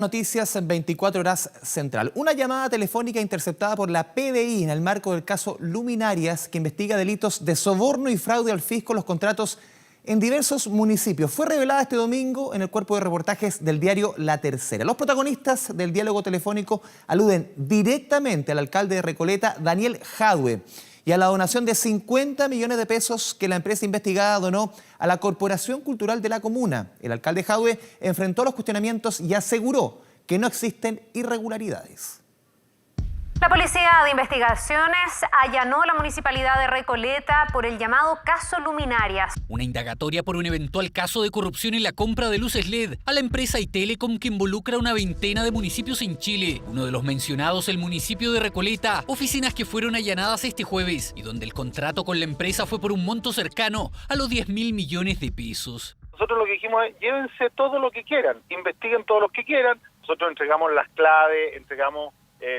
Noticias en 24 horas central. Una llamada telefónica interceptada por la PDI en el marco del caso Luminarias, que investiga delitos de soborno y fraude al fisco en los contratos en diversos municipios. Fue revelada este domingo en el cuerpo de reportajes del diario La Tercera. Los protagonistas del diálogo telefónico aluden directamente al alcalde de Recoleta, Daniel Jadwe, y a la donación de 50 millones de pesos que la empresa investigada donó a la Corporación Cultural de la comuna. El alcalde Jadwe enfrentó los cuestionamientos y aseguró que no existen irregularidades. La Policía de Investigaciones allanó la municipalidad de Recoleta por el llamado caso Luminarias. Una indagatoria por un eventual caso de corrupción en la compra de luces LED a la empresa Itelecom, que involucra una veintena de municipios en Chile. Uno de los mencionados, el municipio de Recoleta, oficinas que fueron allanadas este jueves y donde el contrato con la empresa fue por un monto cercano a los 10.000 millones de pesos. Nosotros lo que dijimos es, llévense todo lo que quieran, investiguen todo lo que quieran. Nosotros entregamos las claves, entregamos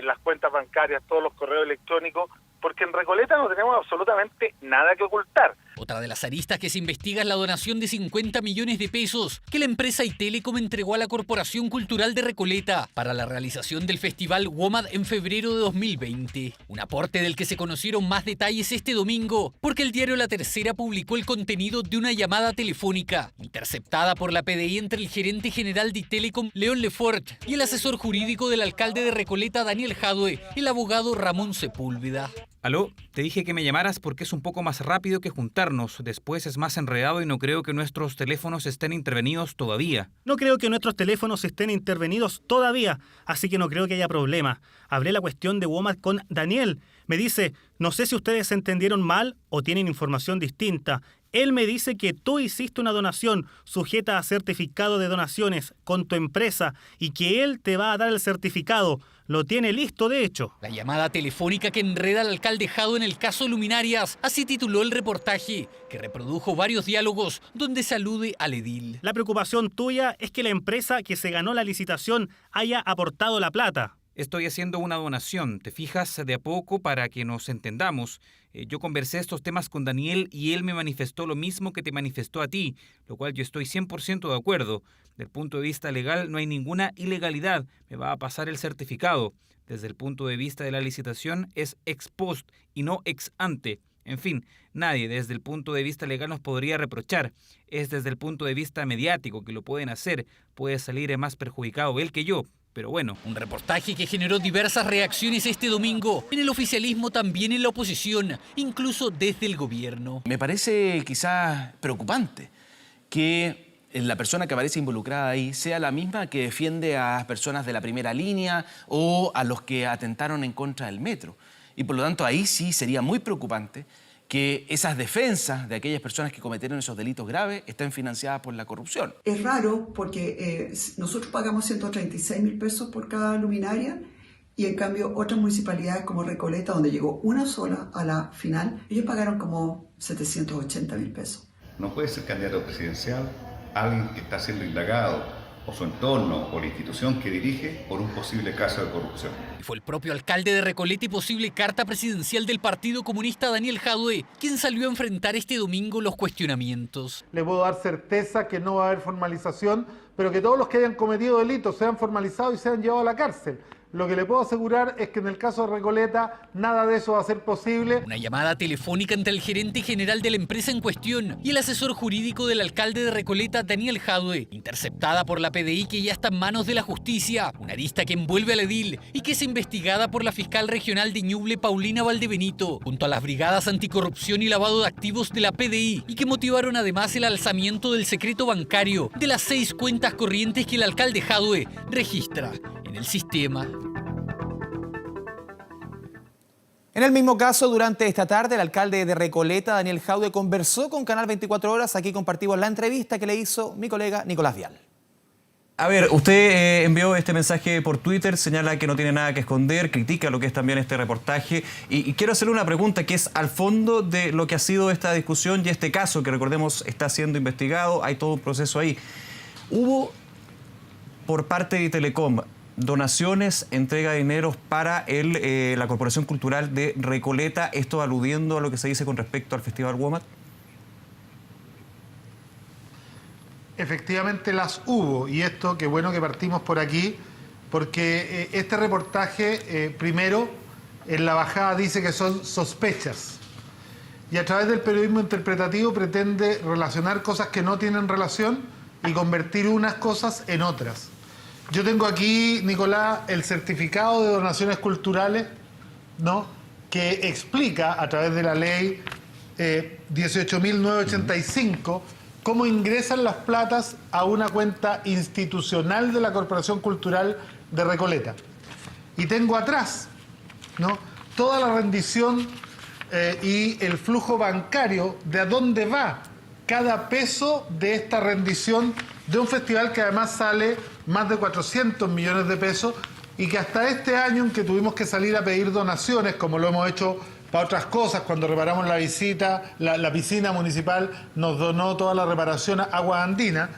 las cuentas bancarias, todos los correos electrónicos, porque en Recoleta no tenemos absolutamente nada que ocultar. Otra de las aristas que se investiga es la donación de 50 millones de pesos que la empresa Itelecom entregó a la Corporación Cultural de Recoleta para la realización del Festival WOMAD en febrero de 2020. Un aporte del que se conocieron más detalles este domingo, porque el diario La Tercera publicó el contenido de una llamada telefónica interceptada por la PDI entre el gerente general de Itelecom, León Lefort, y el asesor jurídico del alcalde de Recoleta, Daniel Jadwe, el abogado Ramón Sepúlveda. Aló, te dije que me llamaras porque es un poco más rápido que juntarnos. Después es más enredado y no creo que nuestros teléfonos estén intervenidos todavía. No creo que nuestros teléfonos estén intervenidos todavía, así que no creo que haya problema. Hablé la cuestión de WOMAD con Daniel. Me dice, no sé si ustedes se entendieron mal o tienen información distinta. Él me dice que tú hiciste una donación sujeta a certificado de donaciones con tu empresa y que él te va a dar el certificado. Lo tiene listo, de hecho. La llamada telefónica que enreda al alcalde Jadwe en el caso Luminarias, así tituló el reportaje, que reprodujo varios diálogos donde se alude al edil. La preocupación tuya es que la empresa que se ganó la licitación haya aportado la plata. Estoy haciendo una donación, te fijas, de a poco para que nos entendamos. Yo conversé estos temas con Daniel y él me manifestó lo mismo que te manifestó a ti, lo cual yo estoy 100% de acuerdo. Desde el punto de vista legal no hay ninguna ilegalidad, me va a pasar el certificado. Desde el punto de vista de la licitación es ex post y no ex ante. En fin, nadie desde el punto de vista legal nos podría reprochar. Es desde el punto de vista mediático que lo pueden hacer. Puede salir más perjudicado él que yo. Pero bueno. Un reportaje que generó diversas reacciones este domingo, en el oficialismo, también en la oposición, incluso desde el gobierno. Me parece quizás preocupante que la persona que aparece involucrada ahí sea la misma que defiende a personas de la primera línea o a los que atentaron en contra del metro. Y por lo tanto ahí sí sería muy preocupante que esas defensas de aquellas personas que cometieron esos delitos graves estén financiadas por la corrupción. Es raro porque nosotros pagamos 136.000 pesos por cada luminaria y en cambio otras municipalidades como Recoleta, donde llegó una sola a la final, ellos pagaron como 780.000 pesos. No puede ser candidato presidencial alguien que está siendo indagado o su entorno o la institución que dirige por un posible caso de corrupción. Y fue el propio alcalde de Recoleta y posible carta presidencial del Partido Comunista, Daniel Jadwe, quien salió a enfrentar este domingo los cuestionamientos. Le puedo dar certeza que no va a haber formalización, pero que todos los que hayan cometido delitos sean formalizados y sean llevados a la cárcel. Lo que le puedo asegurar es que en el caso de Recoleta nada de eso va a ser posible. Una llamada telefónica entre el gerente general de la empresa en cuestión y el asesor jurídico del alcalde de Recoleta, Daniel Jadwe, interceptada por la PDI, que ya está en manos de la justicia. Una arista que envuelve al edil y que es investigada por la fiscal regional de Ñuble, Paulina Valdebenito, junto a las brigadas anticorrupción y lavado de activos de la PDI, y que motivaron además el alzamiento del secreto bancario de las 6 cuentas corrientes que el alcalde Jadwe registra en el sistema. En el mismo caso, durante esta tarde, el alcalde de Recoleta, Daniel Jadwe, conversó con Canal 24 Horas. Aquí compartimos la entrevista que le hizo mi colega Nicolás Vial. A ver, usted envió este mensaje por Twitter, señala que no tiene nada que esconder, critica lo que es también este reportaje. Y quiero hacerle una pregunta que es al fondo de lo que ha sido esta discusión y este caso, que recordemos está siendo investigado, hay todo un proceso ahí. ¿Hubo por parte de Telecom donaciones, entrega de dineros para la Corporación Cultural de Recoleta, esto aludiendo a lo que se dice con respecto al Festival WOMAD? Efectivamente las hubo, y esto, qué bueno que partimos por aquí, porque este reportaje, primero, en la bajada dice que son sospechas. Y a través del periodismo interpretativo pretende relacionar cosas que no tienen relación y convertir unas cosas en otras. Yo tengo aquí, Nicolás, el certificado de donaciones culturales, ¿no?, que explica a través de la ley 18.985 cómo ingresan las platas a una cuenta institucional de la Corporación Cultural de Recoleta. Y tengo atrás, ¿no?, toda la rendición y el flujo bancario de a dónde va cada peso de esta rendición de un festival que además sale más de 400 millones de pesos y que hasta este año, en que tuvimos que salir a pedir donaciones, como lo hemos hecho para otras cosas, cuando reparamos la piscina municipal nos donó toda la reparación a Agua Andina,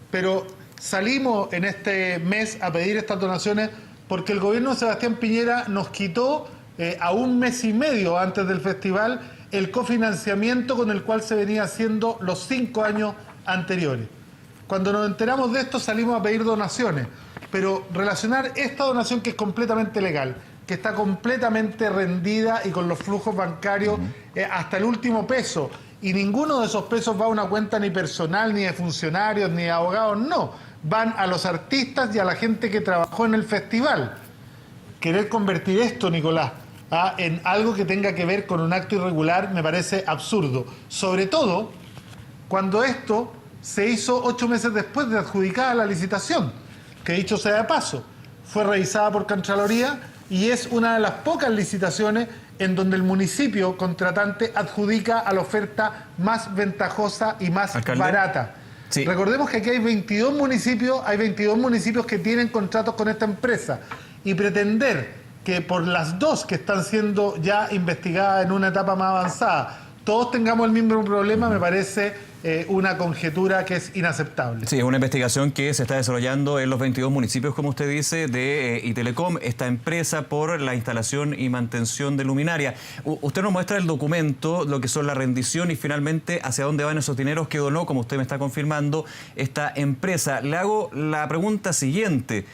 pero salimos en este mes a pedir estas donaciones porque el gobierno de Sebastián Piñera nos quitó a un mes y medio antes del festival el cofinanciamiento con el cual se venía haciendo los 5 años anteriores. Cuando nos enteramos de esto salimos a pedir donaciones, pero relacionar esta donación, que es completamente legal, que está completamente rendida y con los flujos bancarios hasta el último peso, y ninguno de esos pesos va a una cuenta ni personal, ni de funcionarios, ni de abogados, no, van a los artistas y a la gente que trabajó en el festival. Querer convertir esto, Nicolás, en algo que tenga que ver con un acto irregular me parece absurdo, sobre todo cuando esto se hizo 8 meses después de adjudicada la licitación, que dicho sea de paso, fue revisada por Contraloría y es una de las pocas licitaciones en donde el municipio contratante adjudica a la oferta más ventajosa y más barata. Sí. Recordemos que aquí hay 22 municipios que tienen contratos con esta empresa, y pretender que por las dos que están siendo ya investigadas en una etapa más avanzada todos tengamos el mismo problema me parece una conjetura que es inaceptable. Sí, es una investigación que se está desarrollando en los 22 municipios, como usted dice, de Itelecom, esta empresa, por la instalación y mantención de luminaria. Usted nos muestra el documento, lo que son la rendición y finalmente hacia dónde van esos dineros que donó, como usted me está confirmando, esta empresa. Le hago la pregunta siguiente.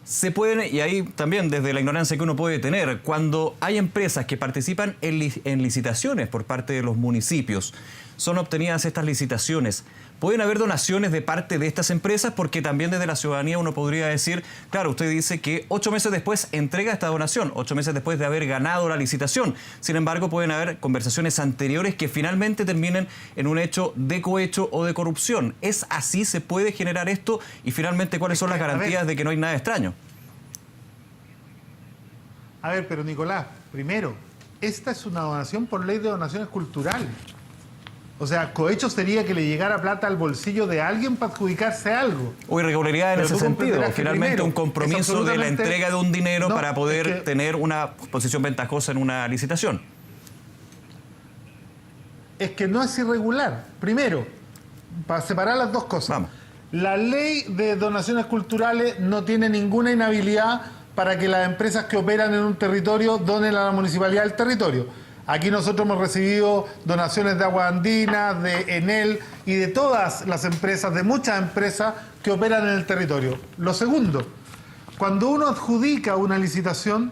Se pueden, y ahí también desde la ignorancia que uno puede tener, cuando hay empresas que participan en licitaciones por parte de los municipios, son obtenidas estas licitaciones, ¿pueden haber donaciones de parte de estas empresas? Porque también desde la ciudadanía uno podría decir, claro, usted dice que 8 meses después entrega esta donación, 8 meses después de haber ganado la licitación. Sin embargo, pueden haber conversaciones anteriores que finalmente terminen en un hecho de cohecho o de corrupción. ¿Es así? ¿Se puede generar esto? Y finalmente, ¿cuáles son las garantías de que no hay nada extraño? A ver, pero Nicolás, primero, esta es una donación por ley de donaciones culturales. O sea, cohecho sería que le llegara plata al bolsillo de alguien para adjudicarse algo. O irregularidad en ese sentido. Finalmente un compromiso de la entrega de un dinero para poder tener una posición ventajosa en una licitación. Es que no es irregular. Primero, para separar las dos cosas. Vamos. La ley de donaciones culturales no tiene ninguna inhabilidad para que las empresas que operan en un territorio donen a la municipalidad del territorio. Aquí nosotros hemos recibido donaciones de Agua Andina, de Enel y de todas las empresas, de muchas empresas que operan en el territorio. Lo segundo, cuando uno adjudica una licitación,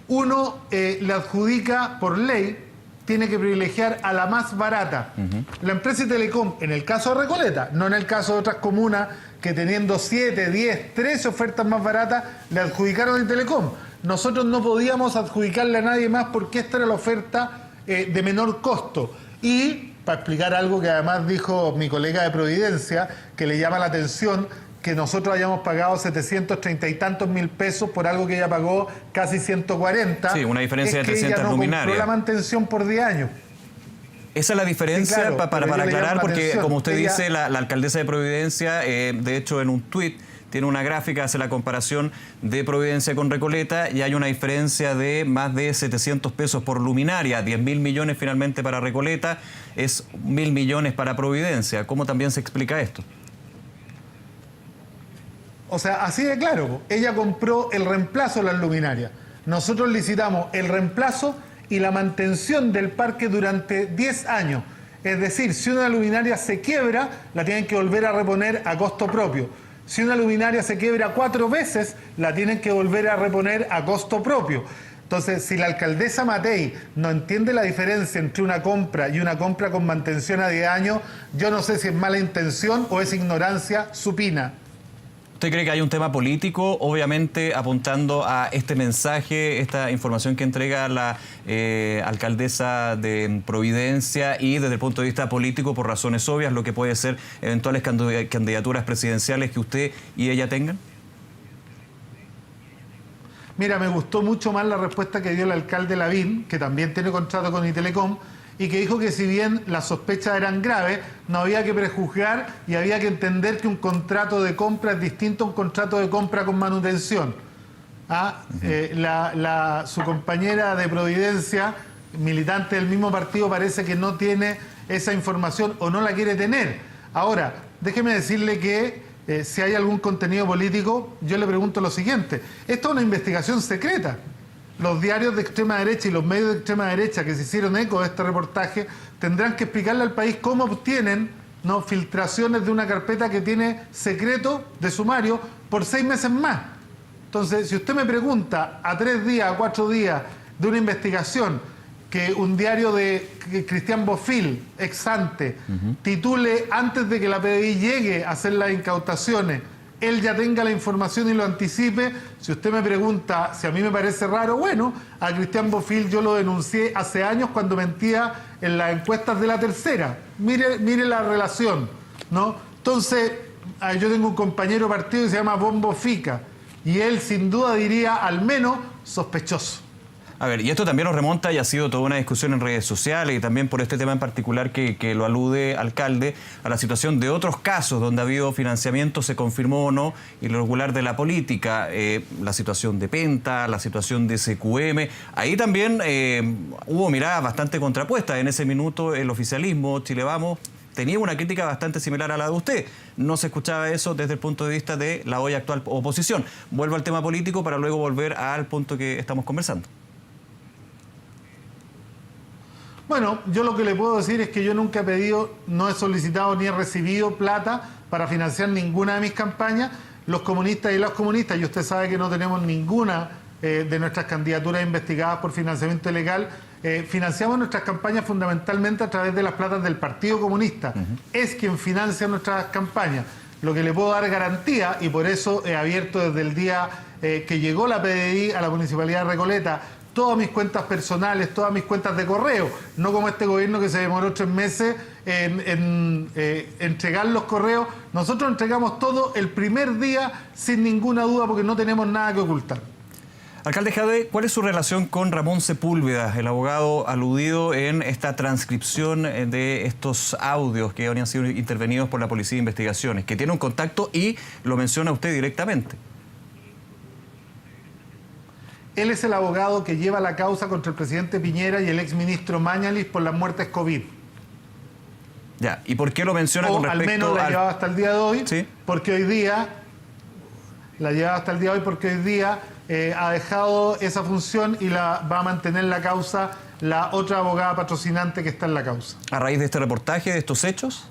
uno le adjudica por ley, tiene que privilegiar a la más barata. La empresa Itelecom, en el caso de Recoleta, no en el caso de otras comunas que teniendo 7, 10, 13 ofertas más baratas, le adjudicaron a Itelecom. Nosotros no podíamos adjudicarle a nadie más porque esta era la oferta de menor costo. Y, para explicar algo que además dijo mi colega de Providencia, que le llama la atención, que nosotros hayamos pagado 730 y tantos mil pesos por algo que ella pagó casi 140. Sí, una diferencia de 300 ella no luminarias. Compró la mantención por 10 años. Esa es la diferencia, sí, claro, para aclarar, porque como usted dice, la alcaldesa de Providencia, de hecho en un tuit, tiene una gráfica, hace la comparación de Providencia con Recoleta y hay una diferencia de más de 700 pesos por luminaria, 10.000 millones finalmente para Recoleta, es 1.000 millones para Providencia. ¿Cómo también se explica esto? O sea, así de claro, ella compró el reemplazo de las luminarias. Nosotros licitamos el reemplazo y la mantención del parque durante 10 años. Es decir, si una luminaria se quiebra, la tienen que volver a reponer a costo propio. Si una luminaria se quiebra 4 veces, la tienen que volver a reponer a costo propio. Entonces, si la alcaldesa Matei no entiende la diferencia entre una compra y una compra con mantención a 10 años, yo no sé si es mala intención o es ignorancia supina. ¿Usted cree que hay un tema político, obviamente apuntando a este mensaje, esta información que entrega la alcaldesa de Providencia y desde el punto de vista político, por razones obvias, lo que puede ser eventuales candidaturas presidenciales que usted y ella tengan? Mira, me gustó mucho más la respuesta que dio el alcalde Lavín, que también tiene contrato con Itelecom, y que dijo que si bien las sospechas eran graves, no había que prejuzgar y había que entender que un contrato de compra es distinto a un contrato de compra con manutención. Su compañera de Providencia, militante del mismo partido, parece que no tiene esa información o no la quiere tener. Ahora, déjeme decirle que si hay algún contenido político, yo le pregunto lo siguiente. Esto es una investigación secreta. Los diarios de extrema derecha y los medios de extrema derecha que se hicieron eco de este reportaje tendrán que explicarle al país cómo obtienen filtraciones de una carpeta que tiene secreto de sumario por 6 meses más. Entonces, si usted me pregunta a 3 días, a 4 días de una investigación que un diario de Cristian Bofill, ex ante, titule antes de que la PDI llegue a hacer las incautaciones, él ya tenga la información y lo anticipe. Si usted me pregunta si a mí me parece raro, bueno, a Cristian Bofill yo lo denuncié hace años cuando mentía en las encuestas de La Tercera. Mire la relación, ¿no? Entonces, yo tengo un compañero de partido que se llama Bombo Fica, y él sin duda diría al menos sospechoso. A ver, y esto también nos remonta y ha sido toda una discusión en redes sociales y también por este tema en particular que lo alude, alcalde, a la situación de otros casos donde ha habido financiamiento, se confirmó o no, irregular de la política, la situación de Penta, la situación de SQM. Ahí también hubo miradas bastante contrapuestas. En ese minuto el oficialismo, Chile Vamos, tenía una crítica bastante similar a la de usted. No se escuchaba eso desde el punto de vista de la hoy actual oposición. Vuelvo al tema político para luego volver al punto que estamos conversando. Bueno, yo lo que le puedo decir es que yo nunca he pedido, no he solicitado ni he recibido plata para financiar ninguna de mis campañas. Los comunistas y las comunistas, y usted sabe que no tenemos ninguna de nuestras candidaturas investigadas por financiamiento ilegal, financiamos nuestras campañas fundamentalmente a través de las platas del Partido Comunista. Es quien financia nuestras campañas. Lo que le puedo dar garantía, y por eso he abierto desde el día que llegó la PDI a la Municipalidad de Recoleta, todas mis cuentas personales, todas mis cuentas de correo, no como este gobierno que se demoró 3 meses en entregar los correos. Nosotros entregamos todo el primer día sin ninguna duda porque no tenemos nada que ocultar. Alcalde Jadwe, ¿cuál es su relación con Ramón Sepúlveda, el abogado aludido en esta transcripción de estos audios que habrían sido intervenidos por la Policía de Investigaciones, que tiene un contacto y lo menciona usted directamente? Él es el abogado que lleva la causa contra el presidente Piñera y el exministro Mañalich por las muertes COVID. Ya, ¿y por qué lo menciona con respecto al menos la llevaba hasta el día de hoy, ¿sí? Porque hoy día ha dejado esa función y la va a mantener la causa la otra abogada patrocinante que está en la causa. ¿A raíz de este reportaje, de estos hechos?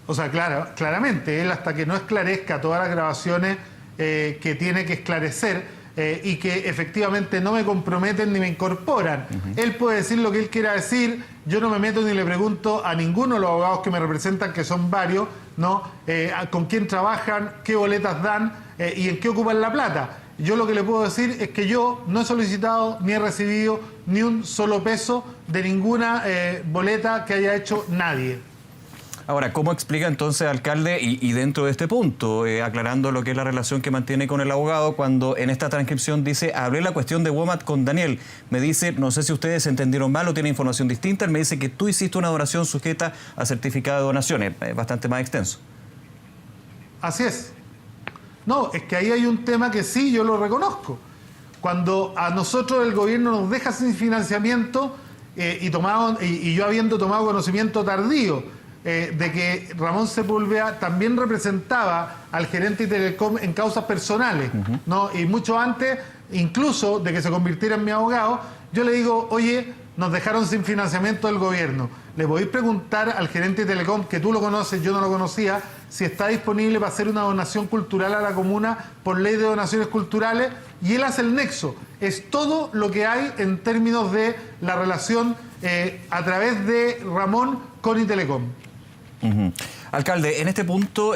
O sea, claramente, él hasta que no esclarezca todas las grabaciones que tiene que esclarecer y que efectivamente no me comprometen ni me incorporan. Él puede decir lo que él quiera decir, yo no me meto ni le pregunto a ninguno de los abogados que me representan, que son varios, ¿no? Con quién trabajan, qué boletas dan y en qué ocupan la plata. Yo lo que le puedo decir es que yo no he solicitado ni he recibido ni un solo peso de ninguna boleta que haya hecho nadie. Ahora, ¿cómo explica entonces, alcalde, y dentro de este punto, aclarando lo que es la relación que mantiene con el abogado, cuando en esta transcripción dice, hablé la cuestión de WOMAD con Daniel, me dice, no sé si ustedes entendieron mal o tienen información distinta, él me dice que tú hiciste una donación sujeta a certificado de donaciones, bastante más extenso. Así es. No, es que ahí hay un tema que sí, yo lo reconozco. Cuando a nosotros el gobierno nos deja sin financiamiento y yo habiendo tomado conocimiento tardío de que Ramón Sepúlveda también representaba al gerente de Telecom en causas personales, ¿no? Y mucho antes, incluso de que se convirtiera en mi abogado, yo le digo, oye, nos dejaron sin financiamiento del gobierno. Le podéis preguntar al gerente de Telecom, que tú lo conoces, yo no lo conocía, si está disponible para hacer una donación cultural a la comuna por ley de donaciones culturales, y él hace el nexo. Es todo lo que hay en términos de la relación a través de Ramón con Itelecom. Alcalde, en este punto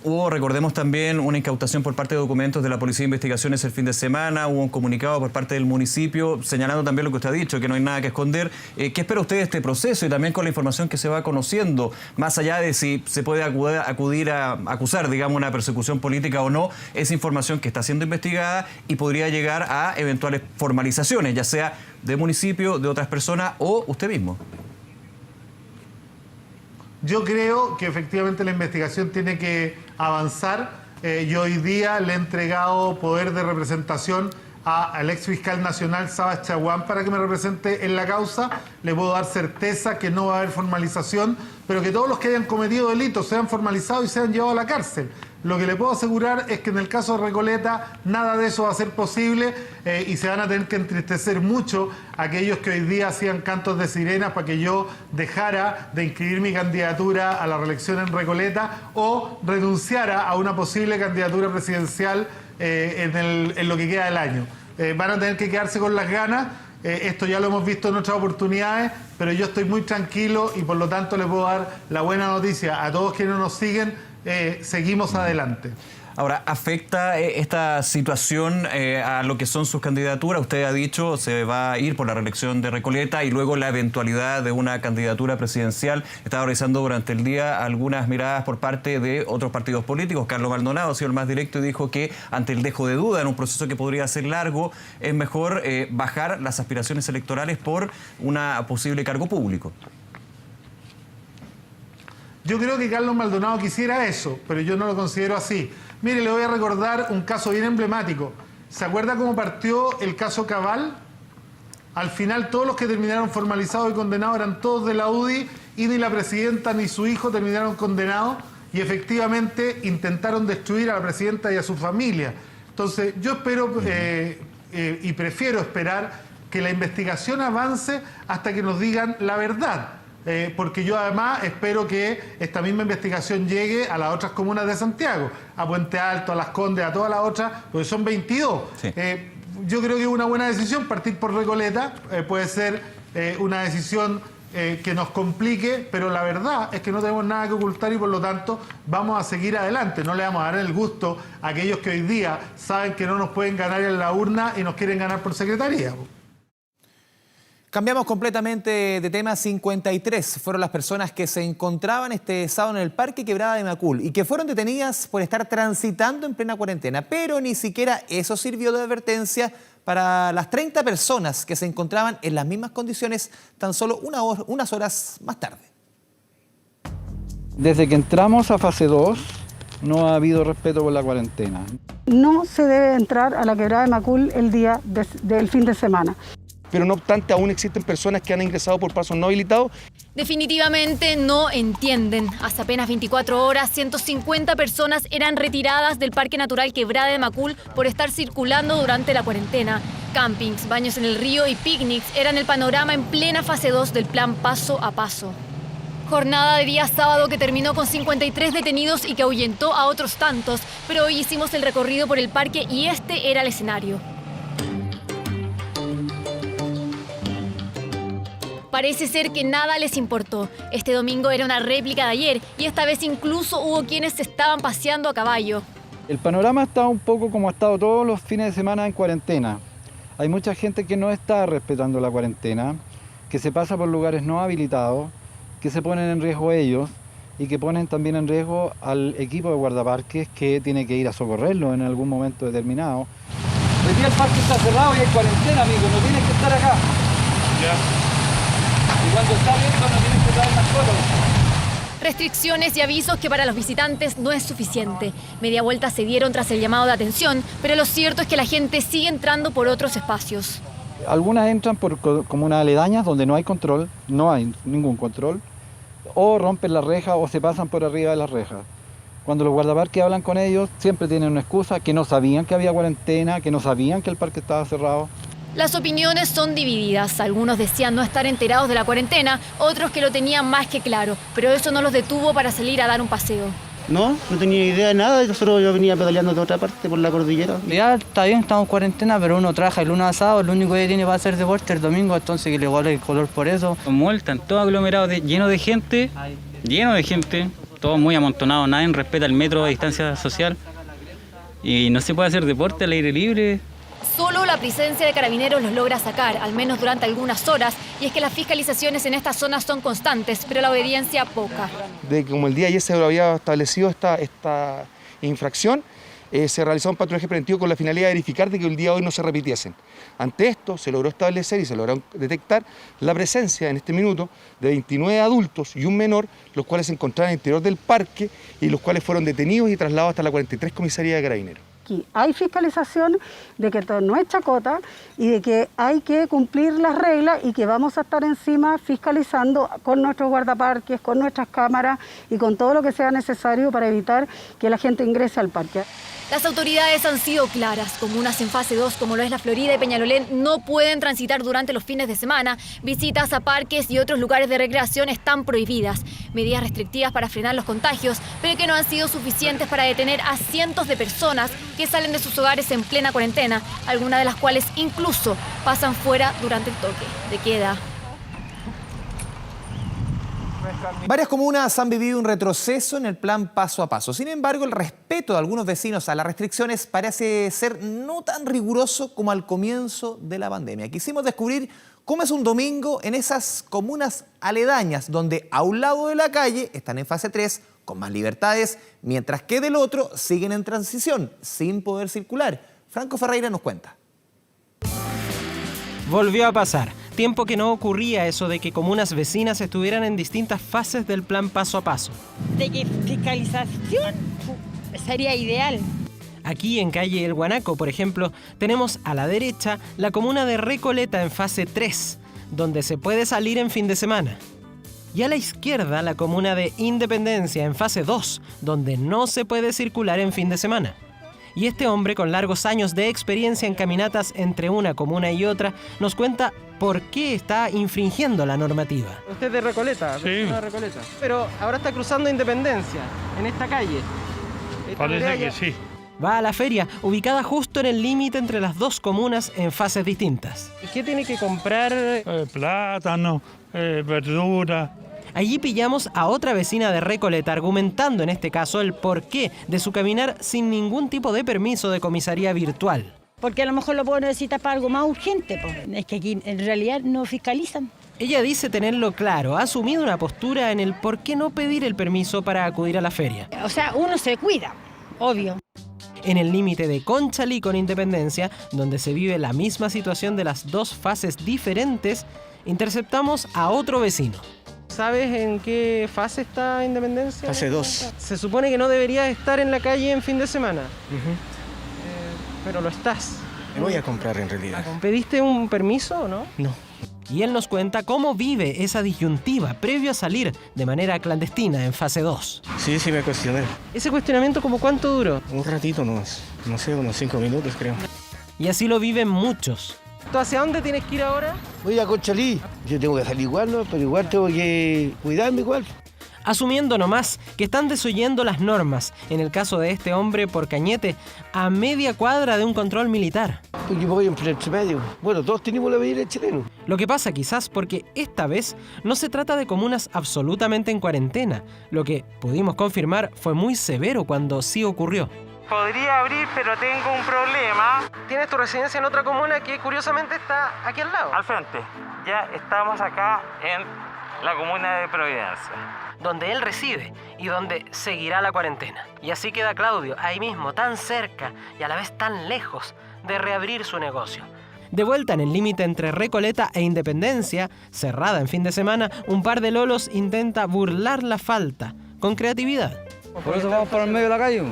hubo, recordemos también, una incautación por parte de documentos de la Policía de Investigaciones el fin de semana, hubo un comunicado por parte del municipio señalando también lo que usted ha dicho, que no hay nada que esconder. ¿Qué espera usted de este proceso y también con la información que se va conociendo, más allá de si se puede acudir a acusar, digamos, una persecución política o no, esa información que está siendo investigada y podría llegar a eventuales formalizaciones, ya sea de municipio, de otras personas o usted mismo? Yo creo que efectivamente la investigación tiene que avanzar. Yo hoy día le he entregado poder de representación al ex fiscal nacional Sabas Chaguán para que me represente en la causa. Le puedo dar certeza que no va a haber formalización, pero que todos los que hayan cometido delitos sean formalizados y sean llevados a la cárcel. Lo que le puedo asegurar es que en el caso de Recoleta nada de eso va a ser posible y se van a tener que entristecer mucho aquellos que hoy día hacían cantos de sirenas para que yo dejara de inscribir mi candidatura a la reelección en Recoleta o renunciara a una posible candidatura presidencial en lo que queda del año. Van a tener que quedarse con las ganas. Esto ya lo hemos visto en otras oportunidades, pero yo estoy muy tranquilo y por lo tanto le puedo dar la buena noticia a todos quienes nos siguen. Seguimos adelante. Ahora, ¿afecta esta situación a lo que son sus candidaturas? Usted ha dicho se va a ir por la reelección de Recoleta y luego la eventualidad de una candidatura presidencial. Estaba revisando durante el día algunas miradas por parte de otros partidos políticos. Carlos Maldonado ha sido el más directo y dijo que ante el dejo de duda en un proceso que podría ser largo, es mejor bajar las aspiraciones electorales por un posible cargo público. Yo creo que Carlos Maldonado quisiera eso, pero yo no lo considero así. Mire, le voy a recordar un caso bien emblemático. ¿Se acuerda cómo partió el caso Cabal? Al final todos los que terminaron formalizados y condenados eran todos de la UDI y ni la presidenta ni su hijo terminaron condenados y efectivamente intentaron destruir a la presidenta y a su familia. Entonces yo espero y prefiero esperar que la investigación avance hasta que nos digan la verdad. Porque yo además espero que esta misma investigación llegue a las otras comunas de Santiago, a Puente Alto, a Las Condes, a todas las otras, porque son 22. Sí. Yo creo que es una buena decisión partir por Recoleta, puede ser una decisión que nos complique, pero la verdad es que no tenemos nada que ocultar y por lo tanto vamos a seguir adelante. No le vamos a dar el gusto a aquellos que hoy día saben que no nos pueden ganar en la urna y nos quieren ganar por secretaría. Cambiamos completamente de tema. 53 fueron las personas que se encontraban este sábado en el Parque Quebrada de Macul y que fueron detenidas por estar transitando en plena cuarentena, pero ni siquiera eso sirvió de advertencia para las 30 personas que se encontraban en las mismas condiciones tan solo unas horas más tarde. Desde que entramos a fase 2 no ha habido respeto por la cuarentena. No se debe entrar a la Quebrada de Macul el día del fin de semana. Pero no obstante, aún existen personas que han ingresado por pasos no habilitados. Definitivamente no entienden. Hace apenas 24 horas, 150 personas eran retiradas del Parque Natural Quebrada de Macul por estar circulando durante la cuarentena. Campings, baños en el río y picnics eran el panorama en plena fase 2 del plan Paso a Paso. Jornada de día sábado que terminó con 53 detenidos y que ahuyentó a otros tantos, pero hoy hicimos el recorrido por el parque y este era el escenario. Parece ser que nada les importó. Este domingo era una réplica de ayer y esta vez incluso hubo quienes se estaban paseando a caballo. El panorama está un poco como ha estado todos los fines de semana en cuarentena. Hay mucha gente que no está respetando la cuarentena, que se pasa por lugares no habilitados, que se ponen en riesgo ellos y que ponen también en riesgo al equipo de guardaparques que tiene que ir a socorrerlo en algún momento determinado. Hoy día el parque está cerrado y hay cuarentena, amigo, no tienes que estar acá. Ya. Y cuando está abierto no tienes que traer más fotos. Restricciones y avisos que para los visitantes no es suficiente. Media vuelta se dieron tras el llamado de atención, pero lo cierto es que la gente sigue entrando por otros espacios. Algunas entran por comunas aledañas donde no hay control, no hay ningún control, o rompen la reja o se pasan por arriba de las rejas. Cuando los guardaparques hablan con ellos, siempre tienen una excusa, que no sabían que había cuarentena, que no sabían que el parque estaba cerrado. Las opiniones son divididas. Algunos decían no estar enterados de la cuarentena, otros que lo tenían más que claro, pero eso no los detuvo para salir a dar un paseo. No tenía idea de nada. Yo venía pedaleando de otra parte por la cordillera. Ya está bien, estamos en cuarentena, pero uno trabaja el lunes a sábado, el único que tiene para hacer deporte el domingo, entonces que le guarde el color por eso. Están todos aglomerados, lleno de gente, todos muy amontonados, nadie respeta el metro de distancia social y no se puede hacer deporte al aire libre. Solo la presencia de carabineros los logra sacar, al menos durante algunas horas, y es que las fiscalizaciones en estas zonas son constantes, pero la obediencia poca. De que como el día ayer se había establecido esta infracción, se realizó un patrullaje preventivo con la finalidad de verificar de que el día de hoy no se repitiesen. Ante esto se logró establecer y se logró detectar la presencia en este minuto de 29 adultos y un menor, los cuales se encontraban en el interior del parque y los cuales fueron detenidos y trasladados hasta la 43 Comisaría de Carabineros. Aquí hay fiscalización de que todo no es chacota y de que hay que cumplir las reglas y que vamos a estar encima fiscalizando con nuestros guardaparques, con nuestras cámaras y con todo lo que sea necesario para evitar que la gente ingrese al parque. Las autoridades han sido claras. Comunas en fase 2, como lo es La Florida y Peñalolén, no pueden transitar durante los fines de semana. Visitas a parques y otros lugares de recreación están prohibidas. Medidas restrictivas para frenar los contagios, pero que no han sido suficientes para detener a cientos de personas que salen de sus hogares en plena cuarentena, algunas de las cuales incluso pasan fuera durante el toque de queda. Varias comunas han vivido un retroceso en el plan paso a paso. Sin embargo, el respeto de algunos vecinos a las restricciones parece ser no tan riguroso como al comienzo de la pandemia. Quisimos descubrir cómo es un domingo en esas comunas aledañas, donde a un lado de la calle están en fase 3 con más libertades, mientras que del otro siguen en transición, sin poder circular. Franco Ferreira nos cuenta. Volvió a pasar. Tiempo que no ocurría eso de que comunas vecinas estuvieran en distintas fases del plan paso a paso. De que fiscalización sería ideal. Aquí en calle El Guanaco, por ejemplo, tenemos a la derecha la comuna de Recoleta en fase 3, donde se puede salir en fin de semana. Y a la izquierda la comuna de Independencia en fase 2, donde no se puede circular en fin de semana. Y este hombre, con largos años de experiencia en caminatas entre una comuna y otra, nos cuenta por qué está infringiendo la normativa. Usted es de Recoleta, sí. De Recoleta. Pero ahora está cruzando Independencia, en esta calle. Parece que sí. Va a la feria, ubicada justo en el límite entre las dos comunas en fases distintas. ¿Y qué tiene que comprar? Plátano, verdura. Allí pillamos a otra vecina de Recoleta argumentando en este caso el porqué de su caminar sin ningún tipo de permiso de comisaría virtual. Porque a lo mejor lo puedo necesitar para algo más urgente, pues. Es que aquí en realidad no fiscalizan. Ella dice tenerlo claro, ha asumido una postura en el por qué no pedir el permiso para acudir a la feria. O sea, uno se cuida, obvio. En el límite de Conchalí con Independencia, donde se vive la misma situación de las dos fases diferentes, interceptamos a otro vecino. ¿Sabes en qué fase está Independencia? Fase 2. Se supone que no deberías estar en la calle en fin de semana. Pero lo estás. Me voy a comprar en realidad. ¿Pediste un permiso o no? No. Y él nos cuenta cómo vive esa disyuntiva previo a salir de manera clandestina en fase 2. Sí, me cuestioné. ¿Ese cuestionamiento como cuánto duró? Un ratito nomás. No sé, unos 5 minutos creo. Y así lo viven muchos. ¿Tú hacia dónde tienes que ir ahora? Voy a Conchalí. Yo tengo que salir igual, ¿no? Pero igual tengo que cuidarme igual. Asumiendo nomás que están desoyendo las normas, en el caso de este hombre por Cañete, a media cuadra de un control militar. Porque voy en entre medio. Bueno, todos tenemos la medida chilena. Lo que pasa quizás porque esta vez no se trata de comunas absolutamente en cuarentena. Lo que pudimos confirmar fue muy severo cuando sí ocurrió. Podría abrir, pero tengo un problema. Tienes tu residencia en otra comuna que curiosamente está aquí al lado. Al frente. Ya estamos acá en la comuna de Providencia, donde él reside y donde seguirá la cuarentena. Y así queda Claudio, ahí mismo, tan cerca y a la vez tan lejos de reabrir su negocio. De vuelta en el límite entre Recoleta e Independencia, cerrada en fin de semana, un par de lolos intenta burlar la falta, con creatividad. Por eso vamos para el medio de la calle.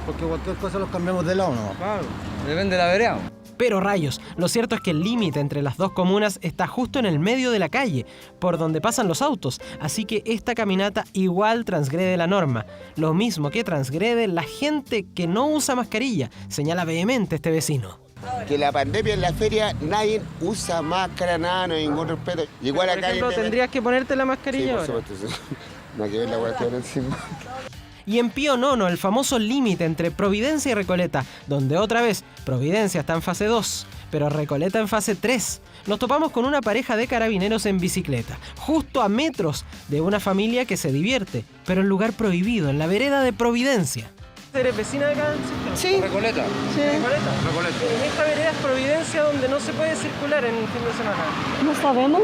Porque cualquier cosa los cambiamos de lado, ¿no? Claro, depende de la vereda. Pero rayos, lo cierto es que el límite entre las dos comunas está justo en el medio de la calle, por donde pasan los autos, así que esta caminata igual transgrede la norma. Lo mismo que transgrede la gente que no usa mascarilla, señala vehemente este vecino. que la pandemia en la feria nadie usa máscara, nada, no hay ningún respeto. Igual Por acá ejemplo, tendrías que ponerte la mascarilla sí, por ahora. supuesto, sí. No hay que ver la guardia encima. Y en Pío Nono, el famoso límite entre Providencia y Recoleta, donde otra vez Providencia está en fase 2, pero Recoleta en fase 3, nos topamos con una pareja de carabineros en bicicleta, justo a metros de una familia que se divierte, pero en lugar prohibido, en la vereda de Providencia. ¿Eres vecina de acá? Sí. Recoleta. Sí. Recoleta. En esta vereda es Providencia donde no se puede circular en fin de semana. No sabemos.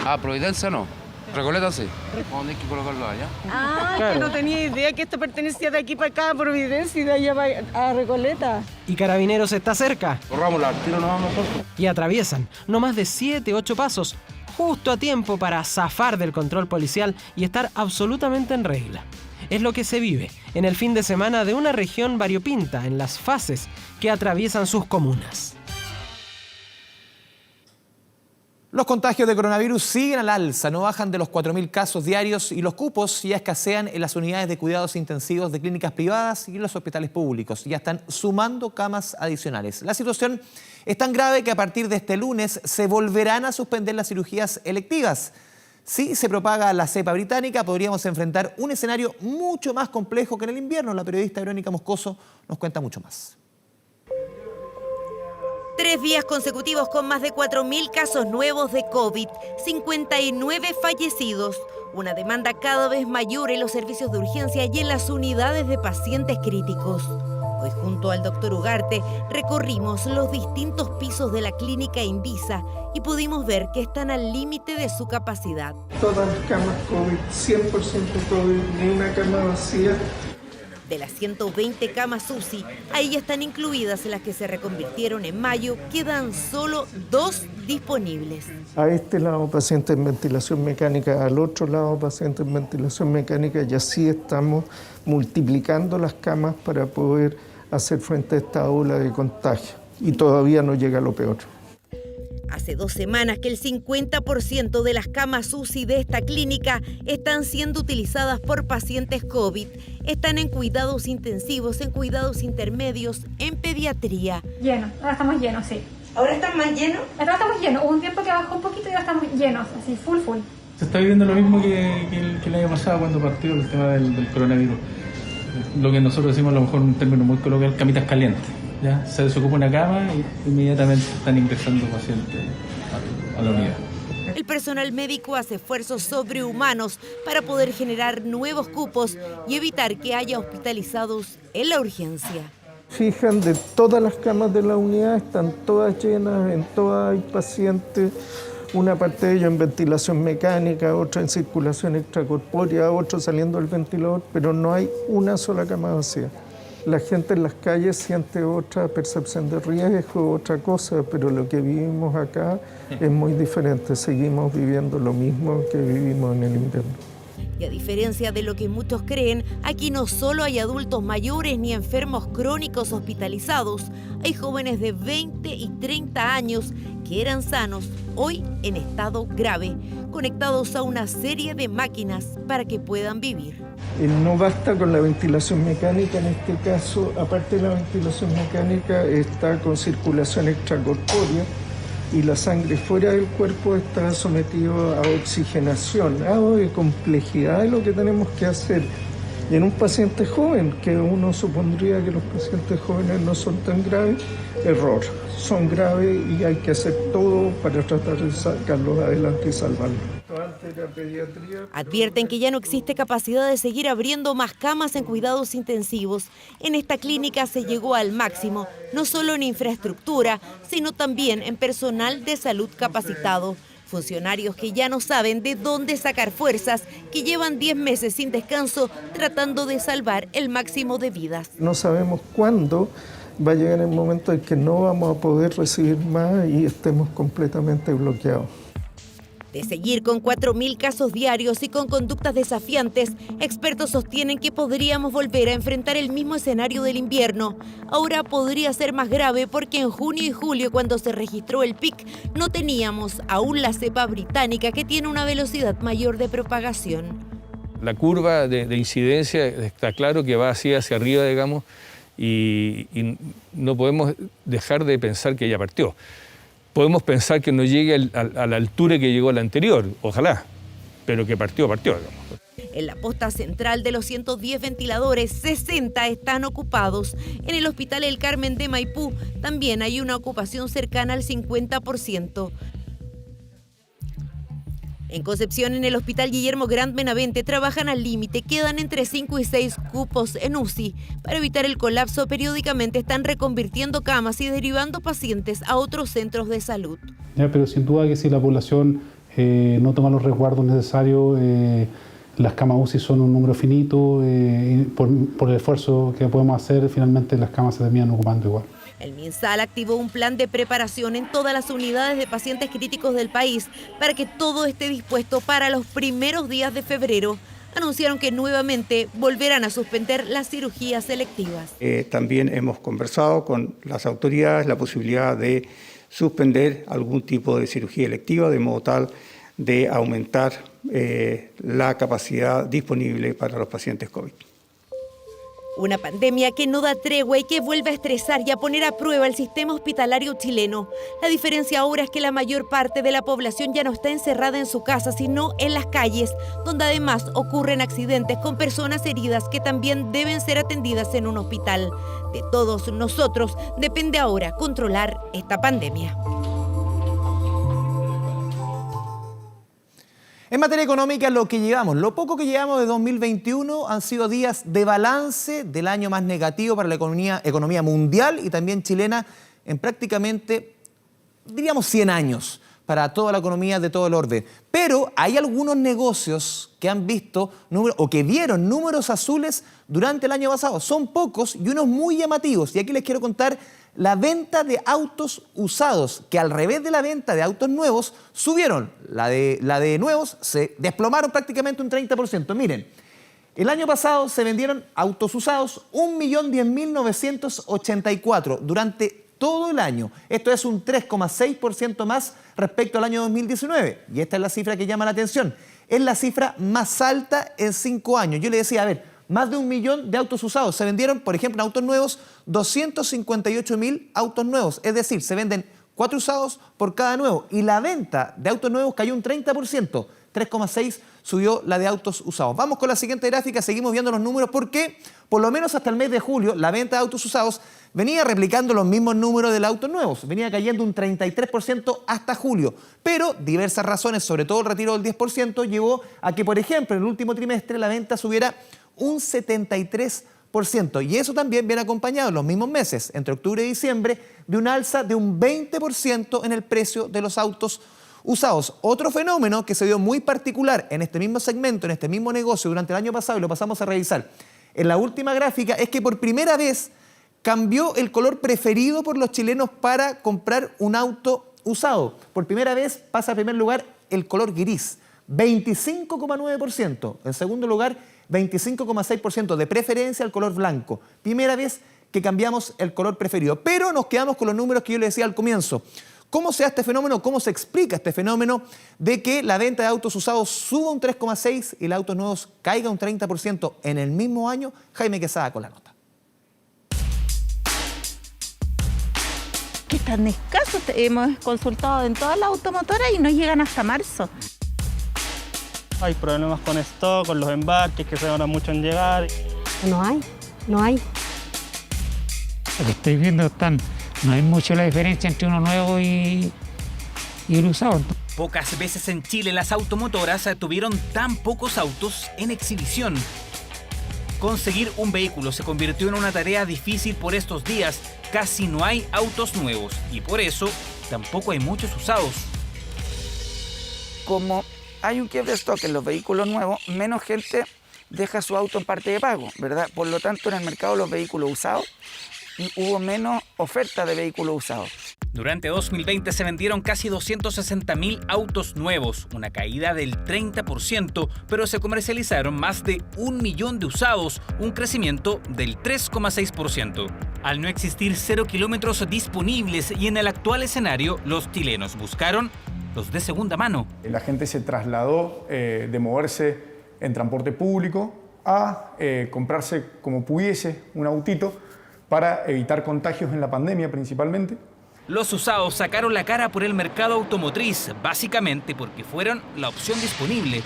Ah, Providencia no. Recoleta sí. ¿Dónde hay que colocarlo allá? Ah, claro. Que no tenía idea que esto pertenecía de aquí para acá a Providencia y de allá a Recoleta. Y Carabineros está cerca. Corrámosla, al tiro nos vamos nosotros. Y atraviesan no más de 7-8 pasos, justo a tiempo para zafar del control policial y estar absolutamente en regla. Es lo que se vive en el fin de semana de una región variopinta en las fases que atraviesan sus comunas. Los contagios de coronavirus siguen al alza, no bajan de los 4.000 casos diarios y los cupos ya escasean en las unidades de cuidados intensivos de clínicas privadas y en los hospitales públicos. Ya están sumando camas adicionales. La situación es tan grave que a partir de este lunes se volverán a suspender las cirugías electivas. Si se propaga la cepa británica, podríamos enfrentar un escenario mucho más complejo que en el invierno. La periodista Verónica Moscoso nos cuenta mucho más. 3 días consecutivos con más de 4.000 casos nuevos de COVID, 59 fallecidos, una demanda cada vez mayor en los servicios de urgencia y en las unidades de pacientes críticos. Hoy junto al doctor Ugarte recorrimos los distintos pisos de la clínica Indisa y pudimos ver que están al límite de su capacidad. Todas las camas COVID, 100% COVID, ni una cama vacía. De las 120 camas UCI, ahí ya están incluidas las que se reconvirtieron en mayo, quedan solo 2 disponibles. A este lado pacientes en ventilación mecánica, al otro lado pacientes en ventilación mecánica y así estamos multiplicando las camas para poder hacer frente a esta ola de contagio y todavía no llega lo peor. Hace 2 semanas que el 50% de las camas UCI de esta clínica están siendo utilizadas por pacientes COVID. Están en cuidados intensivos, en cuidados intermedios, en pediatría. Llenos, ahora estamos llenos, sí. ¿Ahora están más llenos? Ahora estamos llenos. Hubo un tiempo que bajó un poquito y ahora estamos llenos, así, full. Se está viviendo lo mismo que el año pasado cuando partió el tema del coronavirus. Lo que nosotros decimos a lo mejor en un término muy coloquial, camitas calientes. ¿Ya? Se desocupa una cama y inmediatamente están ingresando pacientes a la unidad. El personal médico hace esfuerzos sobrehumanos para poder generar nuevos cupos y evitar que haya hospitalizados en la urgencia. Fijan, de todas las camas de la unidad están todas llenas, en todas hay pacientes, una parte de ellos en ventilación mecánica, otra en circulación extracorpórea, otro saliendo del ventilador, pero no hay una sola cama vacía. La gente en las calles siente otra percepción de riesgo, otra cosa, pero lo que vivimos acá es muy diferente. Seguimos viviendo lo mismo que vivimos en el invierno. Y a diferencia de lo que muchos creen, aquí no solo hay adultos mayores ni enfermos crónicos hospitalizados, hay jóvenes de 20 y 30 años que eran sanos, hoy en estado grave, conectados a una serie de máquinas para que puedan vivir. No basta con la ventilación mecánica, en este caso, aparte de la ventilación mecánica, está con circulación extracorpórea y la sangre fuera del cuerpo está sometido a oxigenación, algo de complejidad de lo que tenemos que hacer. Y en un paciente joven, que uno supondría que los pacientes jóvenes no son tan graves, error. Son graves y hay que hacer todo para tratar de sacarlos adelante y salvarlos. Advierten que ya no existe capacidad de seguir abriendo más camas en cuidados intensivos. En esta clínica se llegó al máximo, no solo en infraestructura, sino también en personal de salud capacitado. Funcionarios que ya no saben de dónde sacar fuerzas, que llevan 10 meses sin descanso tratando de salvar el máximo de vidas. No sabemos cuándo va a llegar el momento en que no vamos a poder recibir más y estemos completamente bloqueados. De seguir con 4.000 casos diarios y con conductas desafiantes, expertos sostienen que podríamos volver a enfrentar el mismo escenario del invierno. Ahora podría ser más grave porque en junio y julio, cuando se registró el pic, no teníamos aún la cepa británica que tiene una velocidad mayor de propagación. La curva de incidencia está claro que va así hacia arriba, digamos, y no podemos dejar de pensar que ella partió. Podemos pensar que no llegue a la altura que llegó la anterior, ojalá, pero que partió, digamos. En la posta central de los 110 ventiladores, 60 están ocupados. En el Hospital El Carmen de Maipú también hay una ocupación cercana al 50%. En Concepción, en el Hospital Guillermo Grant Benavente, trabajan al límite. Quedan entre 5 y 6 cupos en UCI. Para evitar el colapso, periódicamente están reconvirtiendo camas y derivando pacientes a otros centros de salud. Pero sin duda que si la población no toma los resguardos necesarios, las camas UCI son un número finito, y por el esfuerzo que podemos hacer, finalmente las camas se terminan ocupando igual. El MinSal activó un plan de preparación en todas las unidades de pacientes críticos del país para que todo esté dispuesto para los primeros días de febrero. Anunciaron que nuevamente volverán a suspender las cirugías selectivas. También hemos conversado con las autoridades la posibilidad de suspender algún tipo de cirugía electiva, de modo tal de aumentar la capacidad disponible para los pacientes COVID. Una pandemia que no da tregua y que vuelve a estresar y a poner a prueba el sistema hospitalario chileno. La diferencia ahora es que la mayor parte de la población ya no está encerrada en su casa, sino en las calles, donde además ocurren accidentes con personas heridas que también deben ser atendidas en un hospital. De todos nosotros depende ahora controlar esta pandemia. En materia económica, lo poco que llevamos de 2021 han sido días de balance del año más negativo para la economía mundial y también chilena en prácticamente, diríamos, 100 años para toda la economía de todo el orden. Pero hay algunos negocios que han visto o que vieron números azules durante el año pasado. Son pocos y unos muy llamativos. Y aquí les quiero contar la venta de autos usados, que al revés de la venta de autos nuevos, subieron. La de nuevos se desplomaron prácticamente un 30%. Miren, el año pasado se vendieron autos usados 1.010.984 durante todo el año. Esto es un 3,6% más respecto al año 2019. Y esta es la cifra que llama la atención. Es la cifra más alta en 5 años. Yo le decía, a ver, más de 1 millón de autos usados. Se vendieron, por ejemplo, en autos nuevos, 258.000 autos nuevos. Es decir, se venden 4 usados por cada nuevo. Y la venta de autos nuevos cayó un 30%. 3,6% subió la de autos usados. Vamos con la siguiente gráfica, seguimos viendo los números porque, por lo menos hasta el mes de julio, la venta de autos usados venía replicando los mismos números de los autos nuevos. Venía cayendo un 33% hasta julio. Pero diversas razones, sobre todo el retiro del 10%, llevó a que, por ejemplo, en el último trimestre la venta subiera un 73%. Y eso también viene acompañado en los mismos meses, entre octubre y diciembre, de un alza de un 20% en el precio de los autos usados. Otro fenómeno que se dio muy particular en este mismo segmento, en este mismo negocio durante el año pasado, y lo pasamos a revisar en la última gráfica, es que por primera vez cambió el color preferido por los chilenos para comprar un auto usado. Por primera vez pasa a primer lugar el color gris, 25,9%. En segundo lugar, 25,6% de preferencia al color blanco. Primera vez que cambiamos el color preferido. Pero nos quedamos con los números que yo les decía al comienzo. ¿Cómo se da este fenómeno? ¿Cómo se explica este fenómeno de que la venta de autos usados suba un 3,6% y los autos nuevos caiga un 30% en el mismo año? Jaime Quesada con la nota. Que están escasos. Hemos consultado en todas las automotoras y no llegan hasta marzo. Hay problemas con stock, con los embarques que se demoran mucho en llegar. No hay. Lo que estoy viendo no hay mucho la diferencia entre uno nuevo y el usado. Pocas veces en Chile las automotoras tuvieron tan pocos autos en exhibición. Conseguir un vehículo se convirtió en una tarea difícil por estos días. Casi no hay autos nuevos y por eso tampoco hay muchos usados. Como hay un quiebre de stock en los vehículos nuevos, menos gente deja su auto en parte de pago, ¿verdad? Por lo tanto, en el mercado de los vehículos usados hubo menos oferta de vehículos usados. Durante 2020 se vendieron casi 260.000 autos nuevos, una caída del 30%, pero se comercializaron más de 1 millón de usados, un crecimiento del 3,6%. Al no existir 0 kilómetros disponibles y en el actual escenario, los chilenos buscaron los de segunda mano. La gente se trasladó de moverse en transporte público a comprarse como pudiese un autito para evitar contagios en la pandemia principalmente. Los usados sacaron la cara por el mercado automotriz, básicamente porque fueron la opción disponible.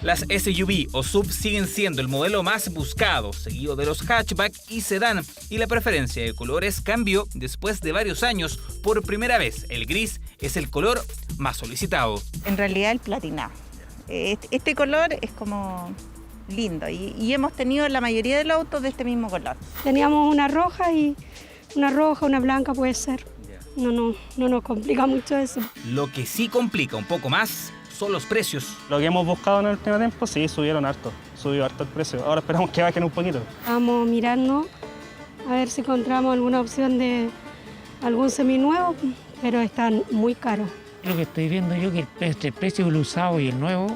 Las SUV o SUV siguen siendo el modelo más buscado, seguido de los hatchback y sedán, y la preferencia de colores cambió después de varios años. Por primera vez, el gris es el color más solicitado. En realidad el platinado. Este color es como lindo y hemos tenido la mayoría de los autos de este mismo color. Teníamos una roja, una blanca puede ser. No nos complica mucho eso. Lo que sí complica un poco más son los precios. Lo que hemos buscado en el último tiempo, sí, subió harto el precio. Ahora esperamos que bajen un poquito. Vamos mirando a ver si encontramos alguna opción de algún seminuevo, pero están muy caros. Lo que estoy viendo yo que el precio del usado y el nuevo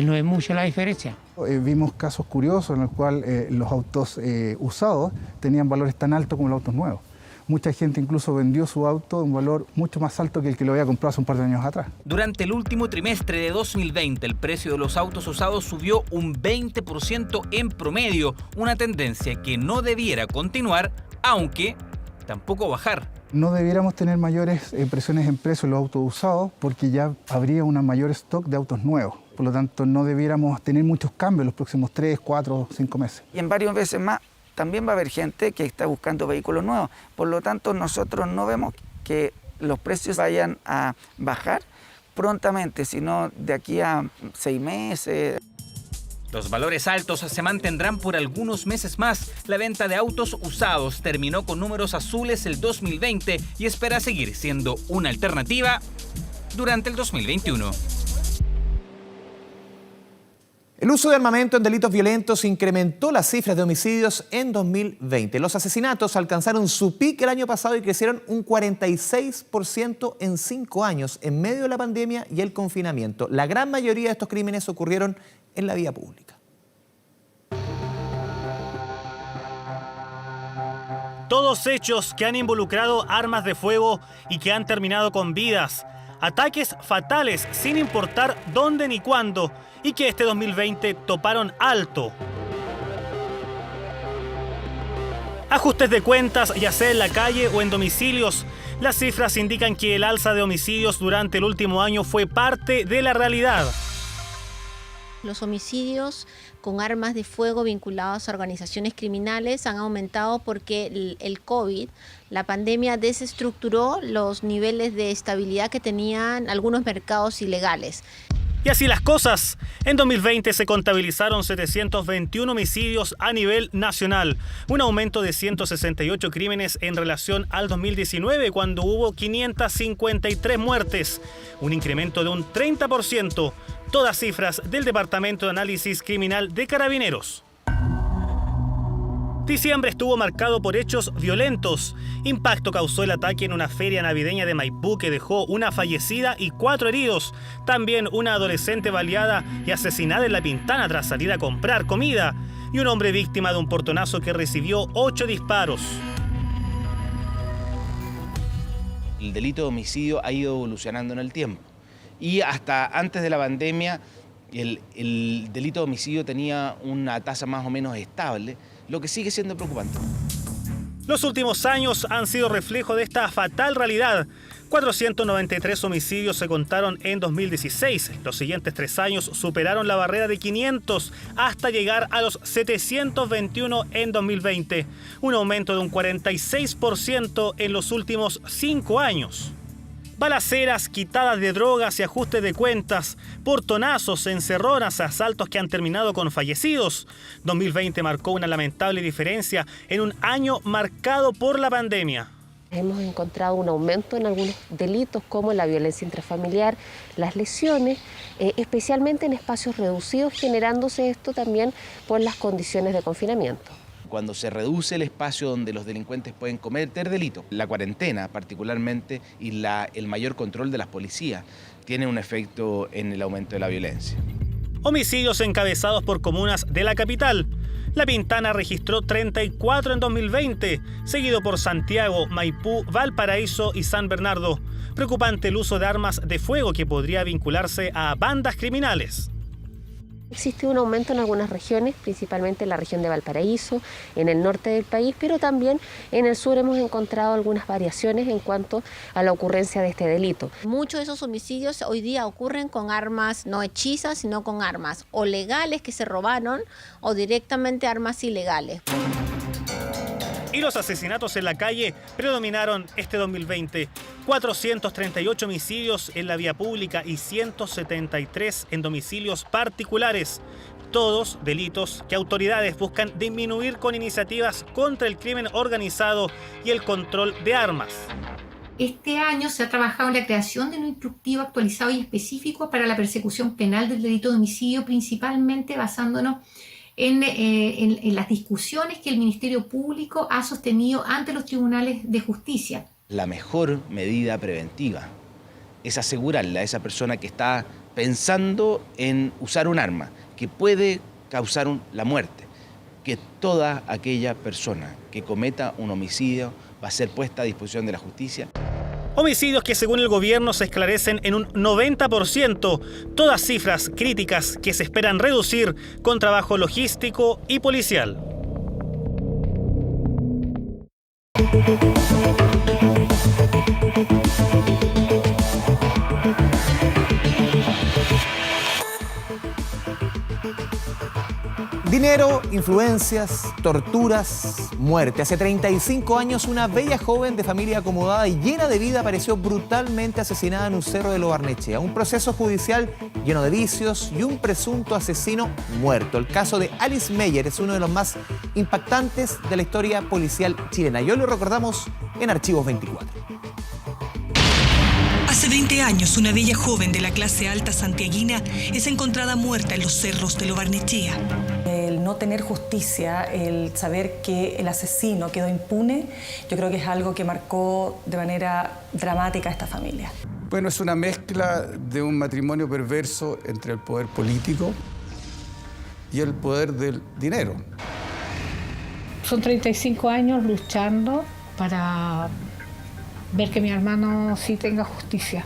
no es mucho la diferencia. Vimos casos curiosos en los cuales los autos usados tenían valores tan altos como los autos nuevos. Mucha gente incluso vendió su auto a un valor mucho más alto que el que lo había comprado hace un par de años atrás. Durante el último trimestre de 2020, el precio de los autos usados subió un 20% en promedio, una tendencia que no debiera continuar, aunque tampoco bajar. No debiéramos tener mayores presiones en precio en los autos usados porque ya habría un mayor stock de autos nuevos. Por lo tanto, no debiéramos tener muchos cambios en los próximos 3, 4, 5 meses. Y en varios meses más también va a haber gente que está buscando vehículos nuevos. Por lo tanto, nosotros no vemos que los precios vayan a bajar prontamente, sino de aquí a 6 meses. Los valores altos se mantendrán por algunos meses más. La venta de autos usados terminó con números azules el 2020 y espera seguir siendo una alternativa durante el 2021. El uso de armamento en delitos violentos incrementó las cifras de homicidios en 2020. Los asesinatos alcanzaron su pico el año pasado y crecieron un 46% en 5 años, en medio de la pandemia y el confinamiento. La gran mayoría de estos crímenes ocurrieron en la vía pública. Todos hechos que han involucrado armas de fuego y que han terminado con vidas. Ataques fatales sin importar dónde ni cuándo y que este 2020 toparon alto. Ajustes de cuentas, ya sea en la calle o en domicilios. Las cifras indican que el alza de homicidios durante el último año fue parte de la realidad. Los homicidios con armas de fuego vinculados a organizaciones criminales han aumentado porque el COVID, la pandemia, desestructuró los niveles de estabilidad que tenían algunos mercados ilegales. Y así las cosas. En 2020 se contabilizaron 721 homicidios a nivel nacional, un aumento de 168 crímenes en relación al 2019, cuando hubo 553 muertes, un incremento de un 30%, todas cifras del Departamento de Análisis Criminal de Carabineros. Diciembre estuvo marcado por hechos violentos. Impacto causó el ataque en una feria navideña de Maipú que dejó una fallecida y 4 heridos. También una adolescente baleada y asesinada en La Pintana tras salir a comprar comida. Y un hombre víctima de un portonazo que recibió 8 disparos. El delito de homicidio ha ido evolucionando en el tiempo. Y hasta antes de la pandemia, el delito de homicidio tenía una tasa más o menos estable, lo que sigue siendo preocupante. Los últimos años han sido reflejo de esta fatal realidad. 493 homicidios se contaron en 2016. Los siguientes 3 años superaron la barrera de 500 hasta llegar a los 721 en 2020. Un aumento de un 46% en los últimos 5 años. Balaceras, quitadas de drogas y ajustes de cuentas, portonazos, encerronas, asaltos que han terminado con fallecidos. 2020 marcó una lamentable diferencia en un año marcado por la pandemia. Hemos encontrado un aumento en algunos delitos como la violencia intrafamiliar, las lesiones, especialmente en espacios reducidos, generándose esto también por las condiciones de confinamiento. Cuando se reduce el espacio donde los delincuentes pueden cometer delitos, la cuarentena particularmente y el mayor control de las policías tiene un efecto en el aumento de la violencia. Homicidios encabezados por comunas de la capital. La Pintana registró 34 en 2020, seguido por Santiago, Maipú, Valparaíso y San Bernardo. Preocupante el uso de armas de fuego que podría vincularse a bandas criminales. Existe un aumento en algunas regiones, principalmente en la región de Valparaíso, en el norte del país, pero también en el sur hemos encontrado algunas variaciones en cuanto a la ocurrencia de este delito. Muchos de esos homicidios hoy día ocurren con armas no hechizas, sino con armas o legales que se robaron o directamente armas ilegales. Y los asesinatos en la calle predominaron este 2020. 438 homicidios en la vía pública y 173 en domicilios particulares. Todos delitos que autoridades buscan disminuir con iniciativas contra el crimen organizado y el control de armas. Este año se ha trabajado en la creación de un instructivo actualizado y específico para la persecución penal del delito de homicidio, principalmente basándonos en las discusiones que el Ministerio Público ha sostenido ante los tribunales de justicia. La mejor medida preventiva es asegurarle a esa persona que está pensando en usar un arma, que puede causar la muerte, que toda aquella persona que cometa un homicidio va a ser puesta a disposición de la justicia. Homicidios que según el gobierno se esclarecen en un 90%, todas cifras críticas que se esperan reducir con trabajo logístico y policial. Dinero, influencias, torturas, muerte. Hace 35 años una bella joven de familia acomodada y llena de vida apareció brutalmente asesinada en un cerro de Lo Barnechea. Un proceso judicial lleno de vicios y un presunto asesino muerto. El caso de Alice Meyer es uno de los más impactantes de la historia policial chilena. Y hoy lo recordamos en Archivos 24. Hace 20 años, una bella joven de la clase alta santiaguina es encontrada muerta en los cerros de Lo Barnechea. El no tener justicia, el saber que el asesino quedó impune, yo creo que es algo que marcó de manera dramática a esta familia. Bueno, es una mezcla de un matrimonio perverso entre el poder político y el poder del dinero. Son 35 años luchando para ver que mi hermano sí tenga justicia.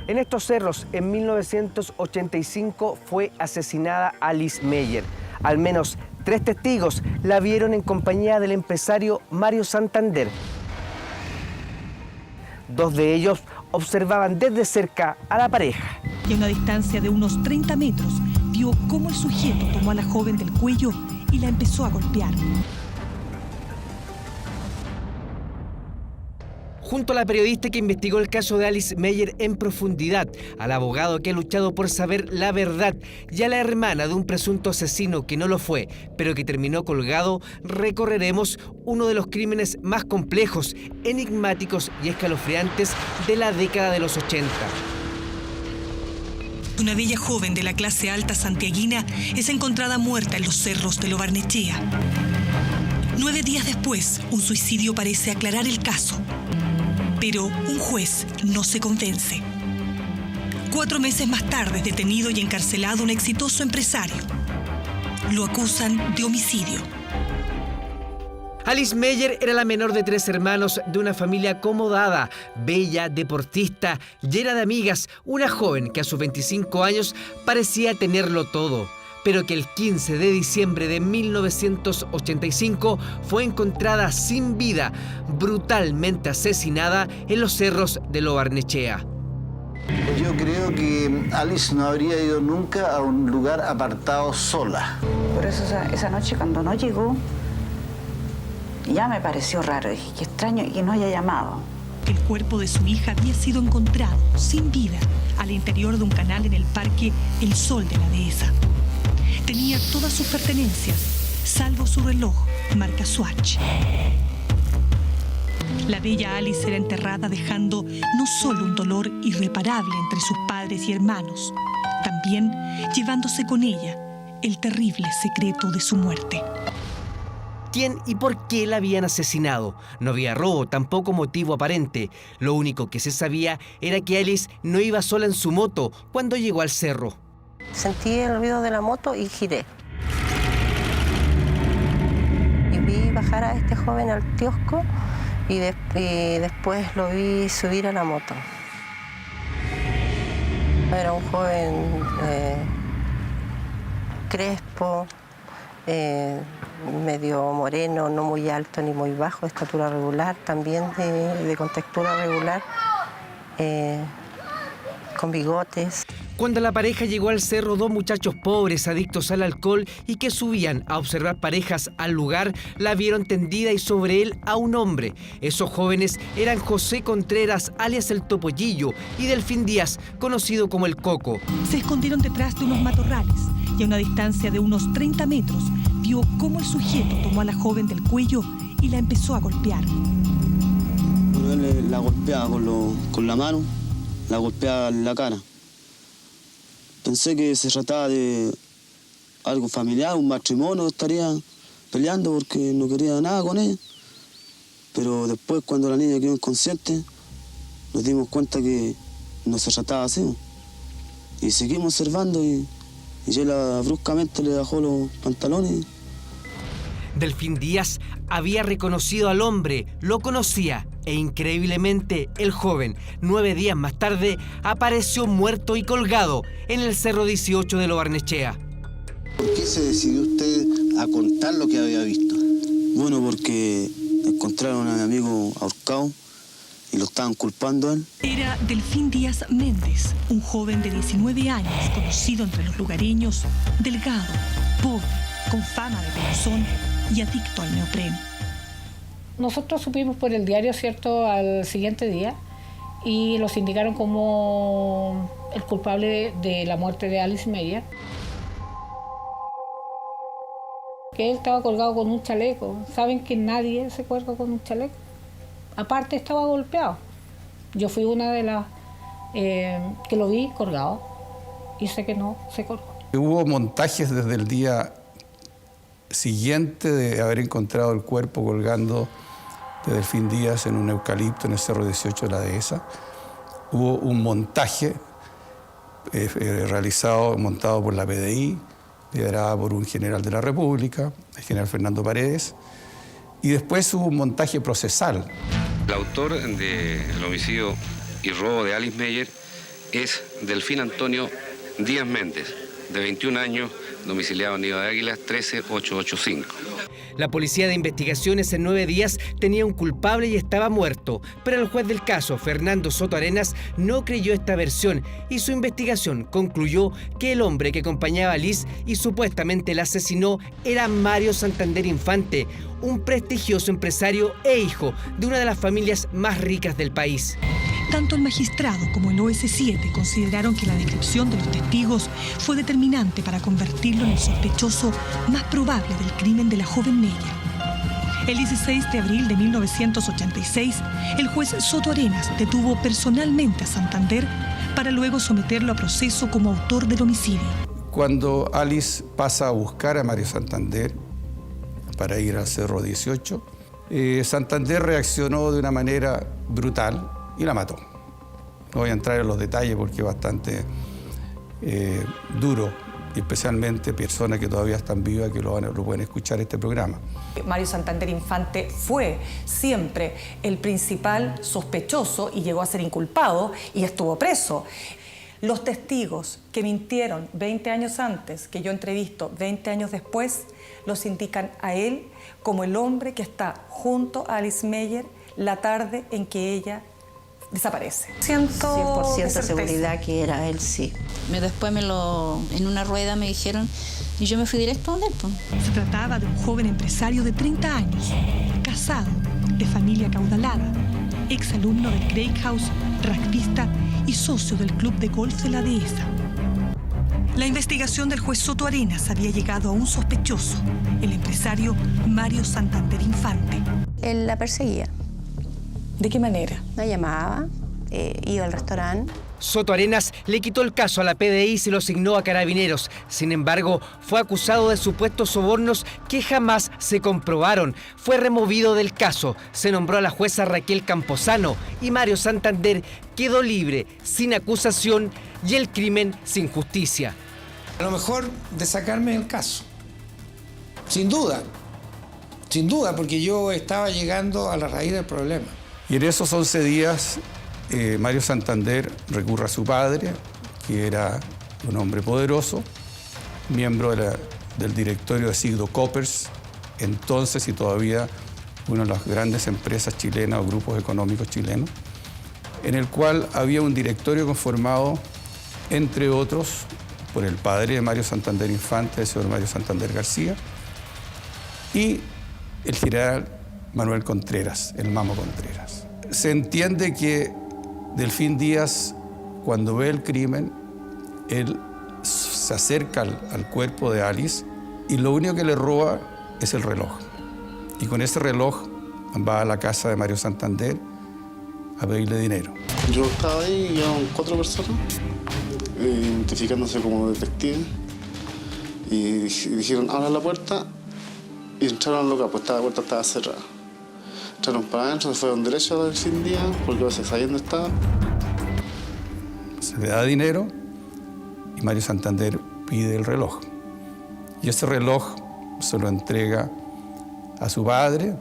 En estos cerros, en 1985, fue asesinada Alice Meyer. Al menos 3 testigos la vieron en compañía del empresario Mario Santander. 2 de ellos observaban desde cerca a la pareja. Y a una distancia de unos 30 metros, vio cómo el sujeto tomó a la joven del cuello y la empezó a golpear. Junto a la periodista que investigó el caso de Alice Meyer en profundidad, al abogado que ha luchado por saber la verdad y a la hermana de un presunto asesino que no lo fue, pero que terminó colgado, recorreremos uno de los crímenes más complejos, enigmáticos y escalofriantes de la década de los 80. Una bella joven de la clase alta santiaguina es encontrada muerta en los cerros de Lo Barnechea. 9 días después, un suicidio parece aclarar el caso. Pero un juez no se convence. 4 meses más tarde es detenido y encarcelado un exitoso empresario. Lo acusan de homicidio. Alice Meyer era la menor de 3 hermanos de una familia acomodada, bella, deportista, llena de amigas, una joven que a sus 25 años parecía tenerlo todo, pero que el 15 de diciembre de 1985 fue encontrada sin vida, brutalmente asesinada en los cerros de Lo Barnechea. Yo creo que Alice no habría ido nunca a un lugar apartado sola. Por eso esa noche cuando no llegó, ya me pareció raro. Dije, qué extraño que no haya llamado. El cuerpo de su hija había sido encontrado sin vida al interior de un canal en el parque El Sol de la Dehesa. Tenía todas sus pertenencias, salvo su reloj, marca Swatch. La bella Alice era enterrada dejando no solo un dolor irreparable entre sus padres y hermanos, también llevándose con ella el terrible secreto de su muerte. ¿Quién y por qué la habían asesinado? No había robo, tampoco motivo aparente. Lo único que se sabía era que Alice no iba sola en su moto cuando llegó al cerro. Sentí el ruido de la moto y giré. Y vi bajar a este joven al kiosco y después lo vi subir a la moto. Era un joven crespo, medio moreno, no muy alto ni muy bajo, de estatura regular, también de contextura regular, con bigotes. Cuando la pareja llegó al cerro, dos muchachos pobres, adictos al alcohol y que subían a observar parejas al lugar, la vieron tendida y sobre él a un hombre. Esos jóvenes eran José Contreras, alias el Topollillo, y Delfín Díaz, conocido como el Coco. Se escondieron detrás de unos matorrales y a una distancia de unos 30 metros vio cómo el sujeto tomó a la joven del cuello y la empezó a golpear. Bueno, él la golpeaba con la mano, la golpeaba en la cara. Pensé que se trataba de algo familiar, un matrimonio, estaría peleando porque no quería nada con ella. Pero después, cuando la niña quedó inconsciente, nos dimos cuenta que no se trataba así. Y seguimos observando y ella bruscamente le bajó los pantalones. Delfín Díaz había reconocido al hombre, lo conocía e increíblemente el joven, 9 días más tarde, apareció muerto y colgado en el Cerro 18 de Lo Barnechea. ¿Por qué se decidió usted a contar lo que había visto? Bueno, porque encontraron a mi amigo ahorcado y lo estaban culpando a él. Era Delfín Díaz Méndez, un joven de 19 años, conocido entre los lugareños, delgado, pobre, con fama de pelazón y adicto al neopren. Nosotros supimos por el diario, ¿cierto?, al siguiente día y los indicaron como el culpable de la muerte de Alice Meyer. Que él estaba colgado con un chaleco. ¿Saben que nadie se cuelga con un chaleco? Aparte estaba golpeado. Yo fui una de las que lo vi colgado y sé que no se colgó. Hubo montajes desde el día siguiente de haber encontrado el cuerpo colgando de Delfín Díaz en un eucalipto en el Cerro 18 de la Dehesa. Hubo un montaje montado por la PDI, liderada por un general de la República, el general Fernando Paredes, y después hubo un montaje procesal. El autor del homicidio y robo de Alice Meyer es Delfín Antonio Díaz Méndez, de 21 años, domiciliado en Nido de Águilas 13885. La policía de investigaciones en 9 días tenía un culpable y estaba muerto, pero el juez del caso, Fernando Soto Arenas, no creyó esta versión y su investigación concluyó que el hombre que acompañaba a Liz y supuestamente la asesinó era Mario Santander Infante, un prestigioso empresario e hijo de una de las familias más ricas del país. Tanto el magistrado como el OS7 consideraron que la descripción de los testigos fue determinante para convertirlo en el sospechoso más probable del crimen de la joven Meyer. El 16 de abril de 1986, el juez Soto Arenas detuvo personalmente a Santander para luego someterlo a proceso como autor del homicidio. Cuando Alice pasa a buscar a Mario Santander para ir al Cerro 18, Santander reaccionó de una manera brutal y la mató. No voy a entrar en los detalles porque es bastante duro, especialmente personas que todavía están vivas que lo pueden escuchar este programa. Mario Santander Infante fue siempre el principal sospechoso y llegó a ser inculpado y estuvo preso. Los testigos que mintieron 20 años antes, que yo entrevisto 20 años después, los indican a él como el hombre que está junto a Alice Meyer la tarde en que ella desaparece. 100% seguridad que era él, sí. Después en una rueda me dijeron y yo me fui directo a donde él. Se trataba de un joven empresario de 30 años, casado, de familia acaudalada, exalumno del Great House, rugbyista y socio del club de golf de la Dehesa. La investigación del juez Soto Arenas había llegado a un sospechoso, el empresario Mario Santander Infante. Él la perseguía. ¿De qué manera? La llamaba, iba al restaurante. Soto Arenas le quitó el caso a la PDI y se lo asignó a Carabineros. Sin embargo, fue acusado de supuestos sobornos que jamás se comprobaron. Fue removido del caso. Se nombró a la jueza Raquel Camposano y Mario Santander quedó libre, sin acusación y el crimen sin justicia. A lo mejor de sacarme del caso. Sin duda, porque yo estaba llegando a la raíz del problema. Y en esos 11 días, Mario Santander recurre a su padre, que era un hombre poderoso, miembro del directorio de Sigdo Coppers, entonces y todavía una de las grandes empresas chilenas o grupos económicos chilenos, en el cual había un directorio conformado, entre otros, por el padre de Mario Santander Infante, el señor Mario Santander García, y el general Manuel Contreras, el Mamo Contreras. Se entiende que Delfín Díaz, cuando ve el crimen, él se acerca al cuerpo de Alice y lo único que le roba es el reloj. Y con ese reloj va a la casa de Mario Santander a pedirle dinero. Yo estaba ahí, llegaron 4 personas, identificándose como detectives, y dijeron, abran la puerta, y entraron al local, pues la puerta estaba cerrada. Entraron para adentro, se fueron derecho a Delfín Díaz, porque se sabía dónde estaba. Se le da dinero y Mario Santander pide el reloj. Y ese reloj se lo entrega a su padre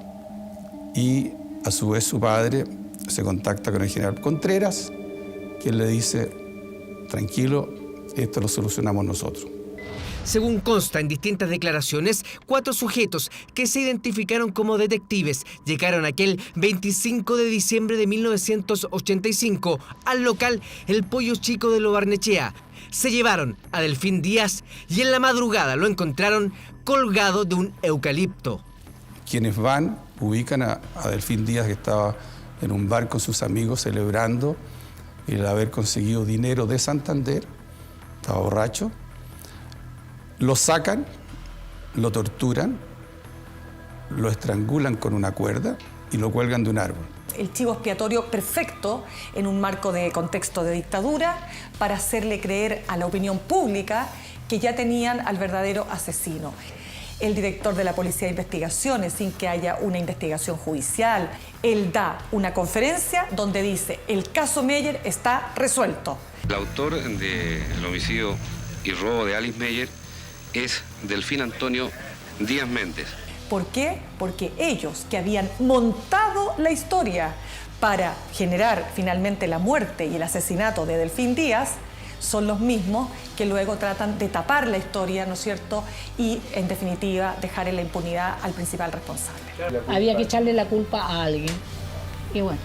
y a su vez su padre se contacta con el general Contreras, quien le dice, tranquilo, esto lo solucionamos nosotros. Según consta en distintas declaraciones, 4 sujetos que se identificaron como detectives llegaron aquel 25 de diciembre de 1985 al local El Pollo Chico de Lo Barnechea. Se llevaron a Delfín Díaz y en la madrugada lo encontraron colgado de un eucalipto. Quienes van ubican a Delfín Díaz, que estaba en un bar con sus amigos celebrando el haber conseguido dinero de Santander, estaba borracho. Lo sacan, lo torturan, lo estrangulan con una cuerda y lo cuelgan de un árbol. El chivo expiatorio perfecto en un marco de contexto de dictadura para hacerle creer a la opinión pública que ya tenían al verdadero asesino. El director de la Policía de Investigaciones, sin que haya una investigación judicial, él da una conferencia donde dice, el caso Meyer está resuelto. El autor del homicidio y robo de Alice Meyer es Delfín Antonio Díaz Méndez. ¿Por qué? Porque ellos que habían montado la historia para generar finalmente la muerte y el asesinato de Delfín Díaz son los mismos que luego tratan de tapar la historia, ¿no es cierto? Y, en definitiva, dejar en la impunidad al principal responsable. Había que echarle la culpa a alguien. Y bueno,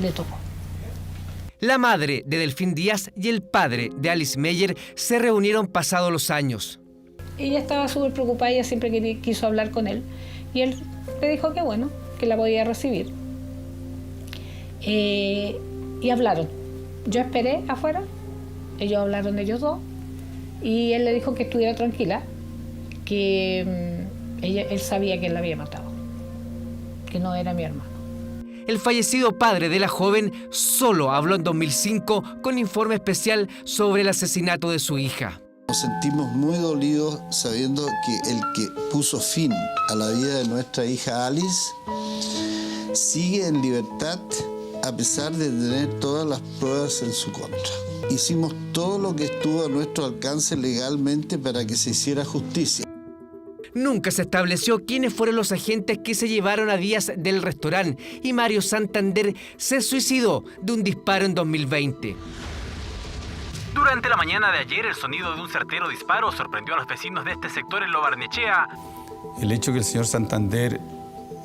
le tocó. La madre de Delfín Díaz y el padre de Alice Meyer se reunieron pasados los años. Ella estaba súper preocupada, ella siempre quiso hablar con él. Y él le dijo que bueno, que la podía recibir. Y hablaron. Yo esperé afuera, ellos hablaron ellos dos, y él le dijo que estuviera tranquila, que él sabía que él la había matado, que no era mi hermano. El fallecido padre de la joven solo habló en 2005 con informe especial sobre el asesinato de su hija. Nos sentimos muy dolidos sabiendo que el que puso fin a la vida de nuestra hija Alice sigue en libertad a pesar de tener todas las pruebas en su contra. Hicimos todo lo que estuvo a nuestro alcance legalmente para que se hiciera justicia. Nunca se estableció quiénes fueron los agentes que se llevaron a Díaz del restaurante y Mario Santander se suicidó de un disparo en 2020. Durante la mañana de ayer, el sonido de un certero disparo sorprendió a los vecinos de este sector en Lo Barnechea. El hecho de que el señor Santander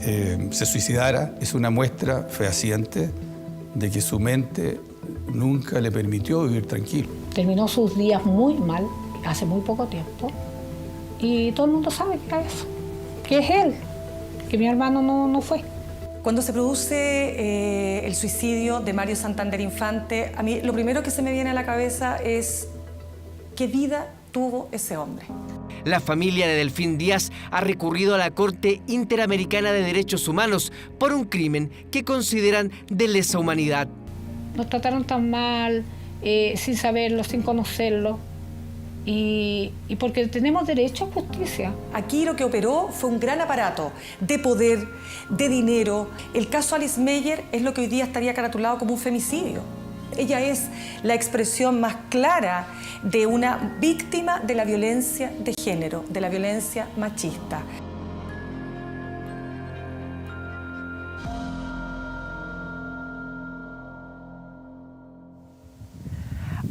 se suicidara es una muestra fehaciente de que su mente nunca le permitió vivir tranquilo. Terminó sus días muy mal, hace muy poco tiempo, y todo el mundo sabe que era eso, que es él, que mi hermano no fue. Cuando se produce el suicidio de Mario Santander Infante, a mí lo primero que se me viene a la cabeza es qué vida tuvo ese hombre. La familia de Delfín Díaz ha recurrido a la Corte Interamericana de Derechos Humanos por un crimen que consideran de lesa humanidad. Nos trataron tan mal, sin saberlo, sin conocerlo, y porque tenemos derecho a justicia. Aquí lo que operó fue un gran aparato de poder, de dinero. El caso Alice Meyer es lo que hoy día estaría caratulado como un femicidio. Ella es la expresión más clara de una víctima de la violencia de género, de la violencia machista.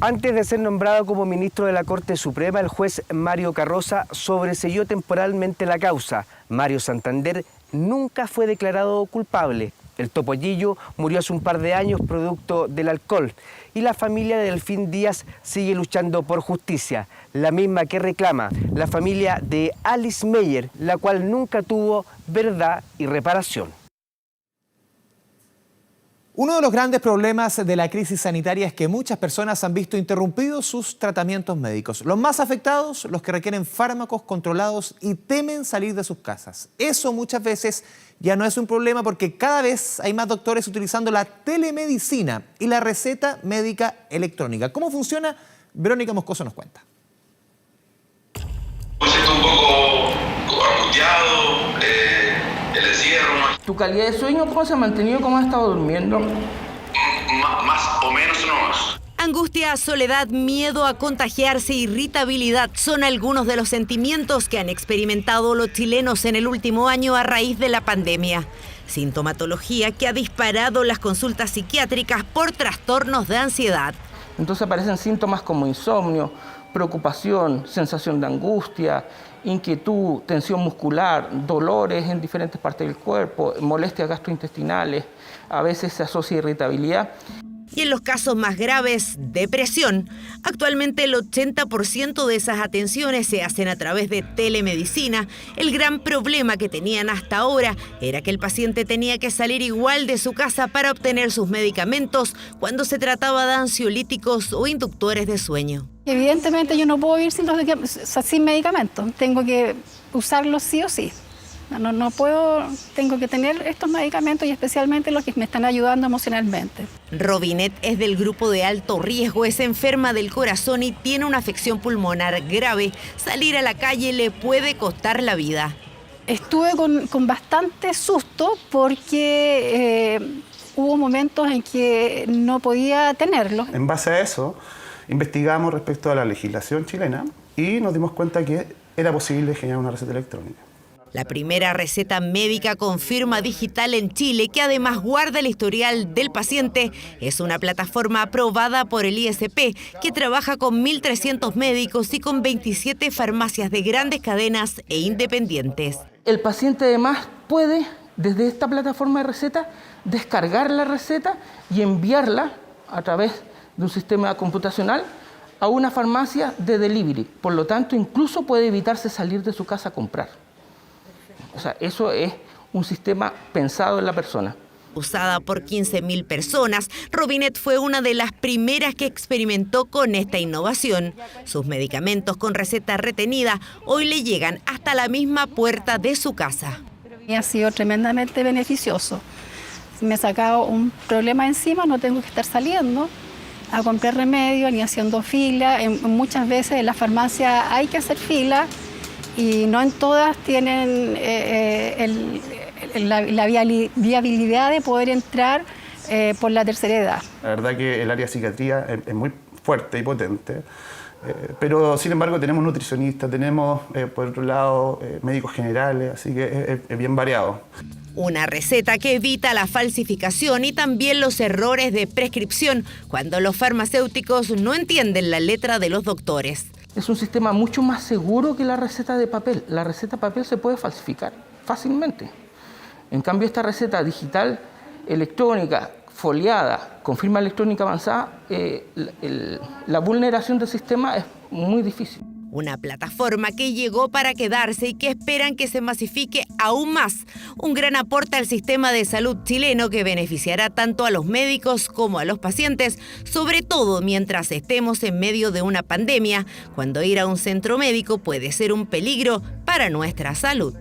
Antes de ser nombrado como ministro de la Corte Suprema, el juez Mario Carroza sobreseyó temporalmente la causa. Mario Santander nunca fue declarado culpable. El topollillo murió hace un par de años producto del alcohol y la familia de Delfín Díaz sigue luchando por justicia, la misma que reclama la familia de Alice Meyer, la cual nunca tuvo verdad y reparación. Uno de los grandes problemas de la crisis sanitaria es que muchas personas han visto interrumpidos sus tratamientos médicos. Los más afectados, los que requieren fármacos controlados y temen salir de sus casas. Eso muchas veces ya no es un problema porque cada vez hay más doctores utilizando la telemedicina y la receta médica electrónica. ¿Cómo funciona? Verónica Moscoso nos cuenta. Me siento un poco angustiado, el encierro. ¿Tu calidad de sueño cómo se ha mantenido? ¿Cómo has estado durmiendo? Más o menos nomás. Angustia, soledad, miedo a contagiarse, irritabilidad son algunos de los sentimientos que han experimentado los chilenos en el último año a raíz de la pandemia. Sintomatología que ha disparado las consultas psiquiátricas por trastornos de ansiedad. Entonces aparecen síntomas como insomnio, preocupación, sensación de angustia, inquietud, tensión muscular, dolores en diferentes partes del cuerpo, molestias gastrointestinales, a veces se asocia irritabilidad. Y en los casos más graves, depresión. Actualmente el 80% de esas atenciones se hacen a través de telemedicina. El gran problema que tenían hasta ahora era que el paciente tenía que salir igual de su casa para obtener sus medicamentos cuando se trataba de ansiolíticos o inductores de sueño. Evidentemente yo no puedo vivir sin medicamentos, tengo que usarlos sí o sí. No puedo, tengo que tener estos medicamentos y especialmente los que me están ayudando emocionalmente. Robinet es del grupo de alto riesgo, es enferma del corazón y tiene una afección pulmonar grave. Salir a la calle le puede costar la vida. Estuve con bastante susto porque hubo momentos en que no podía tenerlos. En base a eso, investigamos respecto a la legislación chilena y nos dimos cuenta que era posible generar una receta electrónica. La primera receta médica con firma digital en Chile, que además guarda el historial del paciente, es una plataforma aprobada por el ISP, que trabaja con 1.300 médicos y con 27 farmacias de grandes cadenas e independientes. El paciente además puede, desde esta plataforma de receta, descargar la receta y enviarla a través de un sistema computacional a una farmacia de delivery. Por lo tanto, incluso puede evitarse salir de su casa a comprar. O sea, eso es un sistema pensado en la persona. Usada por 15.000 personas, Robinet fue una de las primeras que experimentó con esta innovación. Sus medicamentos con receta retenida hoy le llegan hasta la misma puerta de su casa. Y ha sido tremendamente beneficioso. Me he sacado un problema encima, no tengo que estar saliendo a comprar remedio ni haciendo fila. Muchas veces en la farmacia hay que hacer fila y no en todas tienen la viabilidad de poder entrar por la tercera edad. La verdad que el área de psiquiatría es muy fuerte y potente, pero sin embargo tenemos nutricionistas, tenemos por otro lado médicos generales, así que es bien variado. Una receta que evita la falsificación y también los errores de prescripción cuando los farmacéuticos no entienden la letra de los doctores. Es un sistema mucho más seguro que la receta de papel. La receta de papel se puede falsificar fácilmente. En cambio, esta receta digital, electrónica, foliada, con firma electrónica avanzada, la vulneración del sistema es muy difícil. Una plataforma que llegó para quedarse y que esperan que se masifique aún más. Un gran aporte al sistema de salud chileno que beneficiará tanto a los médicos como a los pacientes, sobre todo mientras estemos en medio de una pandemia, cuando ir a un centro médico puede ser un peligro para nuestra salud.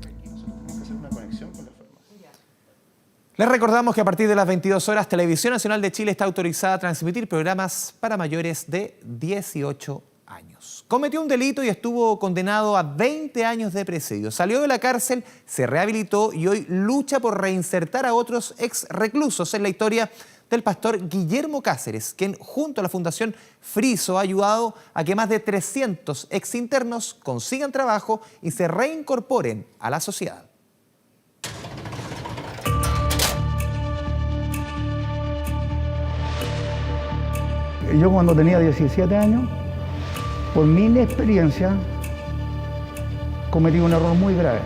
Les recordamos que a partir de las 22 horas, Televisión Nacional de Chile está autorizada a transmitir programas para mayores de 18 años. Cometió un delito y estuvo condenado a 20 años de presidio. Salió de la cárcel, se rehabilitó y hoy lucha por reinsertar a otros ex reclusos. Es la historia del pastor Guillermo Cáceres, quien junto a la Fundación Friso ha ayudado a que más de 300 ex internos consigan trabajo y se reincorporen a la sociedad. yo cuando tenía 17 años, por mi inexperiencia, cometí un error muy grave.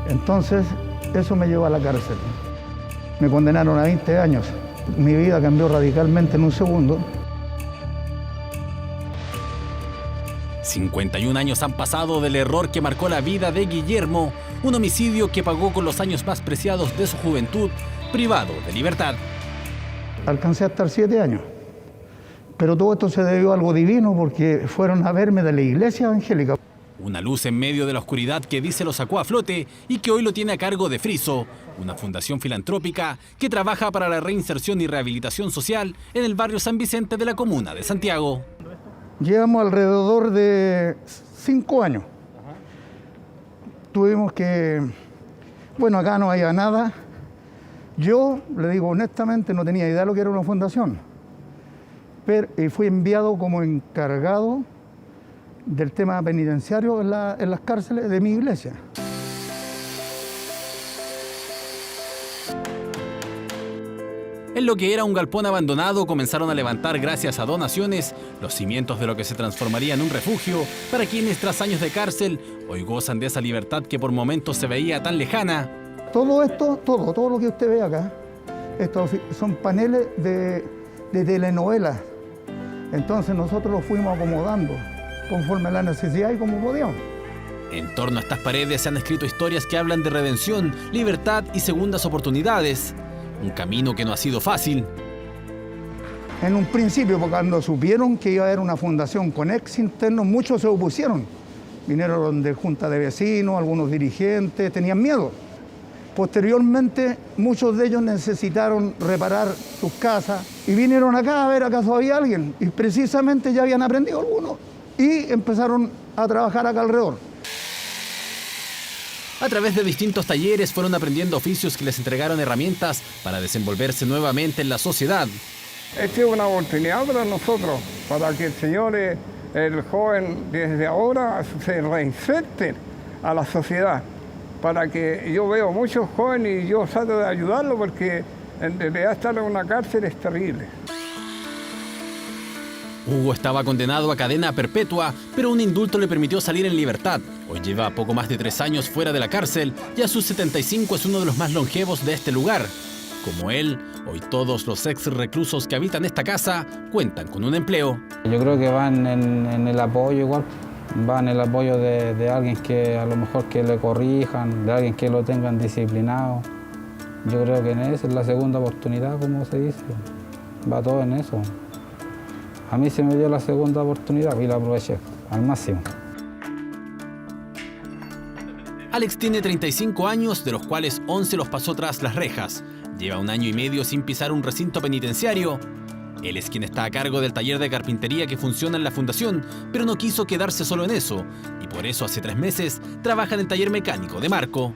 Entonces, eso me llevó a la cárcel. Me condenaron a 20 años. Mi vida cambió radicalmente en un segundo. 51 años han pasado del error que marcó la vida de Guillermo, un homicidio que pagó con los años más preciados de su juventud, privado de libertad. Alcancé a estar 7 años. Pero todo esto se debió a algo divino porque fueron a verme de la iglesia evangélica. Una luz en medio de la oscuridad que dice lo sacó a flote y que hoy lo tiene a cargo de Friso, una fundación filantrópica que trabaja para la reinserción y rehabilitación social en el barrio San Vicente de la comuna de Santiago. Llevamos alrededor de 5 años. Tuvimos que... Bueno, acá no había nada. Yo, le digo honestamente, no tenía idea de lo que era una fundación. Pero fui enviado como encargado del tema penitenciario en las cárceles de mi iglesia. En lo que era un galpón abandonado comenzaron a levantar, gracias a donaciones, los cimientos de lo que se transformaría en un refugio para quienes tras años de cárcel hoy gozan de esa libertad que por momentos se veía tan lejana. Todo esto, todo lo que usted ve acá, estos son paneles de telenovelas. Entonces nosotros los fuimos acomodando conforme a la necesidad y como podíamos. En torno a estas paredes se han escrito historias que hablan de redención, libertad y segundas oportunidades. Un camino que no ha sido fácil. En un principio, cuando supieron que iba a haber una fundación con ex internos, muchos se opusieron. Vinieron de junta de vecinos, algunos dirigentes, tenían miedo. Posteriormente, muchos de ellos necesitaron reparar sus casas y vinieron acá a ver acaso había alguien. Y precisamente ya habían aprendido algunos y empezaron a trabajar acá alrededor. A través de distintos talleres fueron aprendiendo oficios que les entregaron herramientas para desenvolverse nuevamente en la sociedad. Esta es una oportunidad para nosotros, para que el señor, el joven, desde ahora se reinserte a la sociedad. Para que yo veo muchos jóvenes y yo trato de ayudarlos porque en realidad estar en una cárcel es terrible. Hugo estaba condenado a cadena perpetua, pero un indulto le permitió salir en libertad. Hoy lleva poco más de 3 años fuera de la cárcel y a sus 75 es uno de los más longevos de este lugar. Como él, hoy todos los ex reclusos que habitan esta casa cuentan con un empleo. Yo creo que van en el apoyo igual, van en el apoyo de alguien que a lo mejor que le corrijan, de alguien que lo tengan disciplinado. Yo creo que en eso es la segunda oportunidad, como se dice, va todo en eso. A mí se me dio la segunda oportunidad y la aproveché al máximo. Alex tiene 35 años, de los cuales 11 los pasó tras las rejas. Lleva 1 año y medio sin pisar un recinto penitenciario. Él es quien está a cargo del taller de carpintería que funciona en la fundación, pero no quiso quedarse solo en eso. Y por eso hace 3 meses trabaja en el taller mecánico de Marco.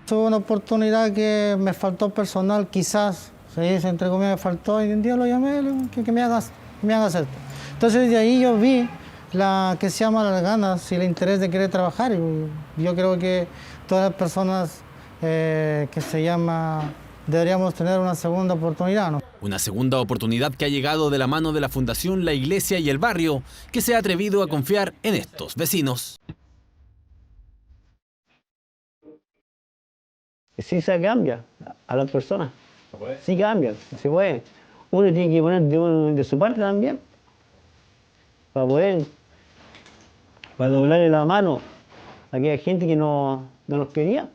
Tuve una oportunidad que me faltó personal, quizás. Se dice, entre comillas, me faltó y un día lo llamé, que me hagas esto. Entonces de ahí yo vi la que se llama las ganas y el interés de querer trabajar. Y yo creo que todas las personas deberíamos tener una segunda oportunidad, ¿no? Una segunda oportunidad que ha llegado de la mano de la fundación, la iglesia y el barrio, que se ha atrevido a confiar en estos vecinos. Sí se cambia a las personas. Sí cambian, se puede. Uno tiene que poner de su parte también para doblarle la mano a aquella gente que no nos quería.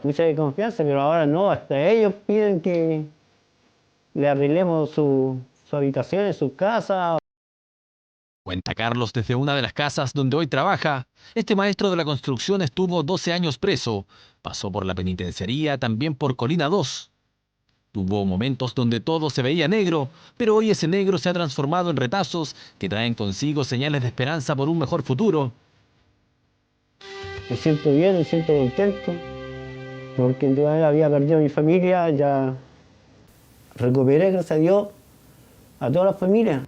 Mucha desconfianza, pero ahora no, hasta ellos piden que le arreglemos su habitación, su casa. Cuenta Carlos desde una de las casas donde hoy trabaja. Este maestro de la construcción estuvo 12 años preso. Pasó por la penitenciaría, también por Colina 2. Tuvo momentos donde todo se veía negro, pero hoy ese negro se ha transformado en retazos que traen consigo señales de esperanza por un mejor futuro. Me siento bien, me siento contento, porque yo había perdido a mi familia, ya recuperé, gracias a Dios, a toda la familia.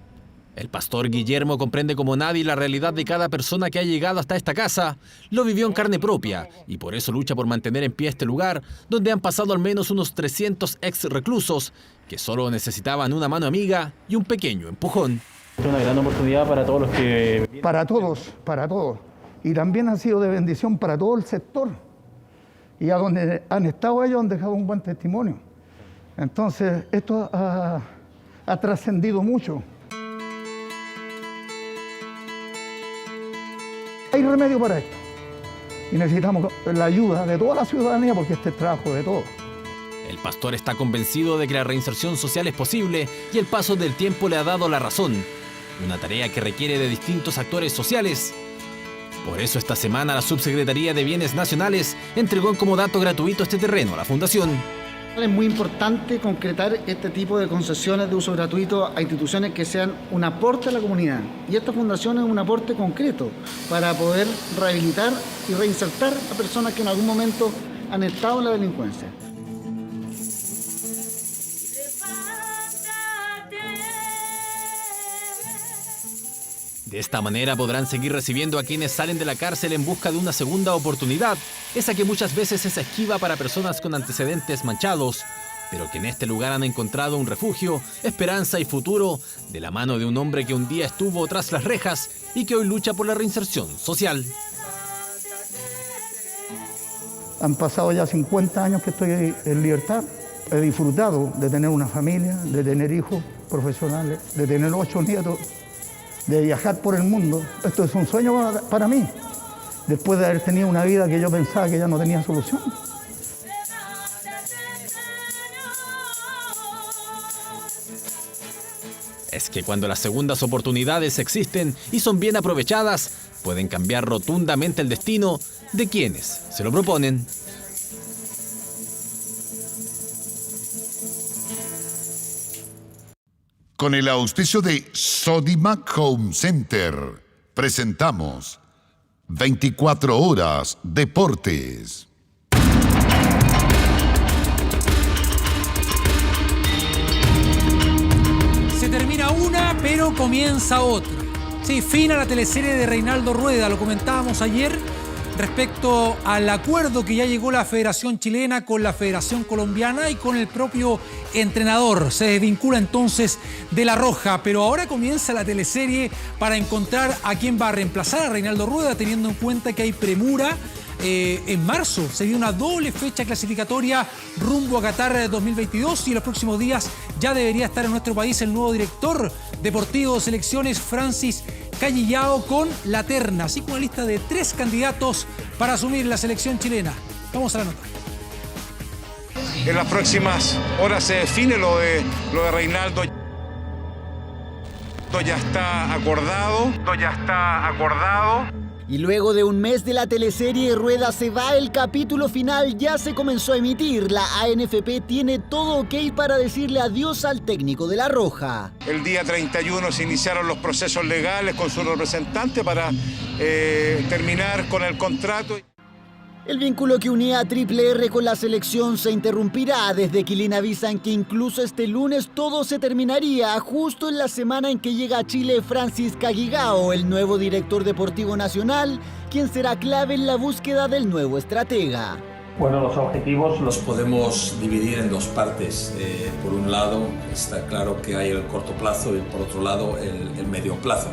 El pastor Guillermo comprende como nadie la realidad de cada persona que ha llegado hasta esta casa. Lo vivió en carne propia y por eso lucha por mantener en pie este lugar donde han pasado al menos unos 300 ex reclusos que solo necesitaban una mano amiga y un pequeño empujón. Es una gran oportunidad para todos los que... Para todos. Y también ha sido de bendición para todo el sector. Y a donde han estado ellos han dejado un buen testimonio. Entonces, esto ha trascendido mucho. Hay remedio para esto. Y necesitamos la ayuda de toda la ciudadanía porque este es trabajo de todos. El pastor está convencido de que la reinserción social es posible y el paso del tiempo le ha dado la razón. Una tarea que requiere de distintos actores sociales. Por eso esta semana la Subsecretaría de Bienes Nacionales entregó en comodato gratuito este terreno a la Fundación. Es muy importante concretar este tipo de concesiones de uso gratuito a instituciones que sean un aporte a la comunidad. Y esta fundación es un aporte concreto para poder rehabilitar y reinsertar a personas que en algún momento han estado en la delincuencia. De esta manera podrán seguir recibiendo a quienes salen de la cárcel en busca de una segunda oportunidad, esa que muchas veces es esquiva para personas con antecedentes manchados, pero que en este lugar han encontrado un refugio, esperanza y futuro de la mano de un hombre que un día estuvo tras las rejas y que hoy lucha por la reinserción social. Han pasado ya 50 años que estoy en libertad. He disfrutado de tener una familia, de tener hijos profesionales, de tener 8 nietos, de viajar por el mundo. Esto es un sueño para mí, después de haber tenido una vida que yo pensaba que ya no tenía solución. Es que cuando las segundas oportunidades existen y son bien aprovechadas, pueden cambiar rotundamente el destino de quienes se lo proponen. Con el auspicio de Sodimac Home Center, presentamos 24 Horas Deportes. Se termina una, pero comienza otra. Sí, fin a la teleserie de Reinaldo Rueda, lo comentábamos ayer, respecto al acuerdo que ya llegó la Federación Chilena con la Federación Colombiana y con el propio entrenador. Se desvincula entonces de La Roja, pero ahora comienza la teleserie para encontrar a quién va a reemplazar a Reinaldo Rueda, teniendo en cuenta que hay premura. En marzo se dio una doble fecha clasificatoria rumbo a Qatar 2022 y en los próximos días ya debería estar en nuestro país el nuevo director deportivo de selecciones, Francis Callillao, con la terna, así como una lista de 3 candidatos para asumir la selección chilena. Vamos a la nota. En las próximas horas se define lo de Reinaldo. Ya está acordado. Y luego de un mes de la teleserie Rueda se va, el capítulo final ya se comenzó a emitir. La ANFP tiene todo ok para decirle adiós al técnico de La Roja. El día 31 se iniciaron los procesos legales con su representante para terminar con el contrato. El vínculo que unía a Triple R con la selección se interrumpirá, desde Quilín avisan que incluso este lunes todo se terminaría, justo en la semana en que llega a Chile Francis Callillao, el nuevo director deportivo nacional, quien será clave en la búsqueda del nuevo estratega. Bueno, los objetivos los podemos dividir en 2 partes. Por un lado está claro que hay el corto plazo y por otro lado el medio plazo.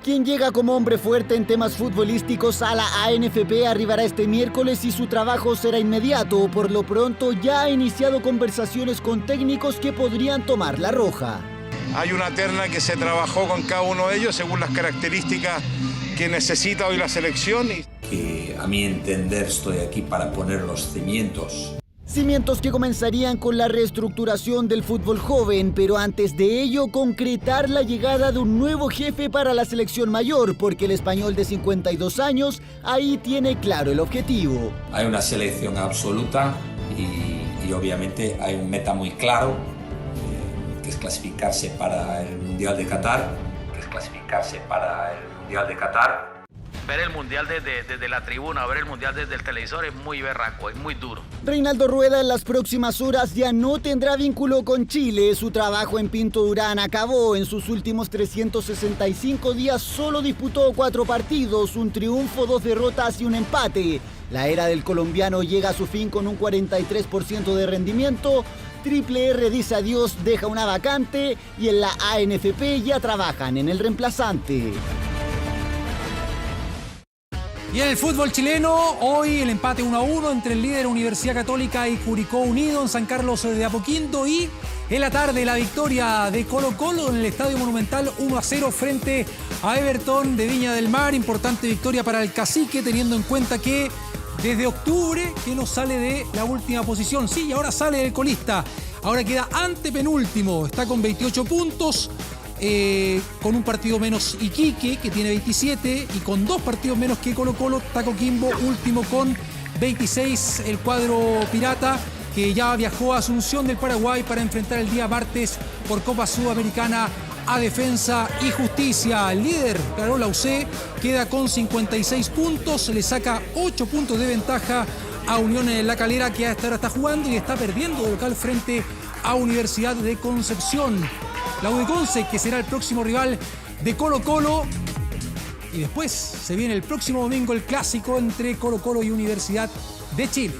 Quien llega como hombre fuerte en temas futbolísticos a la ANFP arribará este miércoles y su trabajo será inmediato. Por lo pronto ya ha iniciado conversaciones con técnicos que podrían tomar La Roja. Hay una terna que se trabajó con cada uno de ellos según las características que necesita hoy la selección. Que a mi entender estoy aquí para poner los cimientos. Cimientos que comenzarían con la reestructuración del fútbol joven, pero antes de ello concretar la llegada de un nuevo jefe para la selección mayor, porque el español de 52 años ahí tiene claro el objetivo. Hay una selección absoluta y obviamente hay un meta muy claro, que es clasificarse para el Mundial de Qatar. ver el Mundial desde la tribuna, ver el Mundial desde el televisor es muy berraco, es muy duro. Reinaldo Rueda en las próximas horas ya no tendrá vínculo con Chile. Su trabajo en Pinto Durán acabó. En sus últimos 365 días solo disputó 4 partidos, un triunfo, 2 derrotas y un empate. La era del colombiano llega a su fin con un 43% de rendimiento. Triple R dice adiós, deja una vacante y en la ANFP ya trabajan en el reemplazante. Y en el fútbol chileno, hoy el empate 1-1 entre el líder Universidad Católica y Curicó Unido en San Carlos de Apoquindo. Y en la tarde la victoria de Colo-Colo en el Estadio Monumental 1-0 frente a Everton de Viña del Mar. Importante victoria para el Cacique, teniendo en cuenta que desde octubre que no sale de la última posición. Sí, y ahora sale del colista. Ahora queda antepenúltimo. Está con 28 puntos. Con un partido menos Iquique, que tiene 27, y con 2 partidos menos que Colo-Colo. Está Coquimbo último con 26, el cuadro pirata, que ya viajó a Asunción del Paraguay para enfrentar el día martes por Copa Sudamericana a Defensa y Justicia. El líder, claro, la UC, queda con 56 puntos, le saca 8 puntos de ventaja a Unión en La Calera, que hasta ahora está jugando y está perdiendo de local frente a Universidad de Concepción. La U de Conce, que será el próximo rival de Colo-Colo. Y después se viene el próximo domingo el clásico entre Colo-Colo y Universidad de Chile.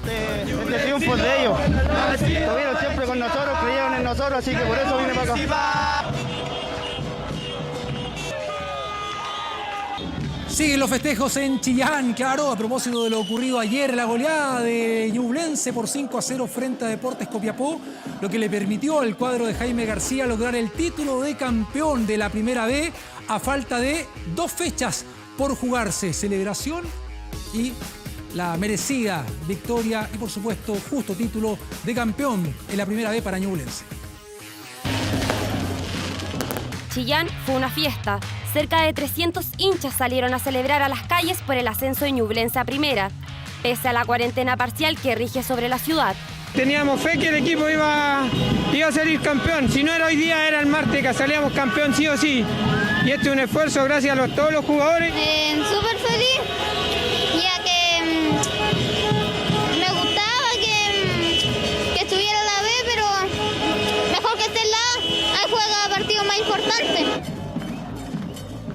Este triunfo es de ellos. Estuvieron siempre con nosotros, creyeron en nosotros, así que por eso vine para acá. Siguen los festejos en Chillán, claro, a propósito de lo ocurrido ayer, la goleada de Ñublense por 5-0 frente a Deportes Copiapó, lo que le permitió al cuadro de Jaime García lograr el título de campeón de la Primera B a falta de 2 fechas por jugarse. Celebración y la merecida victoria y, por supuesto, justo título de campeón en la Primera B para Ñublense. Chillán fue una fiesta. Cerca de 300 hinchas salieron a celebrar a las calles por el ascenso de Ñublense a Primera, pese a la cuarentena parcial que rige sobre la ciudad. Teníamos fe que el equipo iba a salir campeón. Si no era hoy día, era el martes que salíamos campeón sí o sí. Y este es un esfuerzo gracias a todos los jugadores. Súper feliz, ya que me gustaba que estuviera la B, pero mejor que esté en la A. Ahí juega partidos más importantes.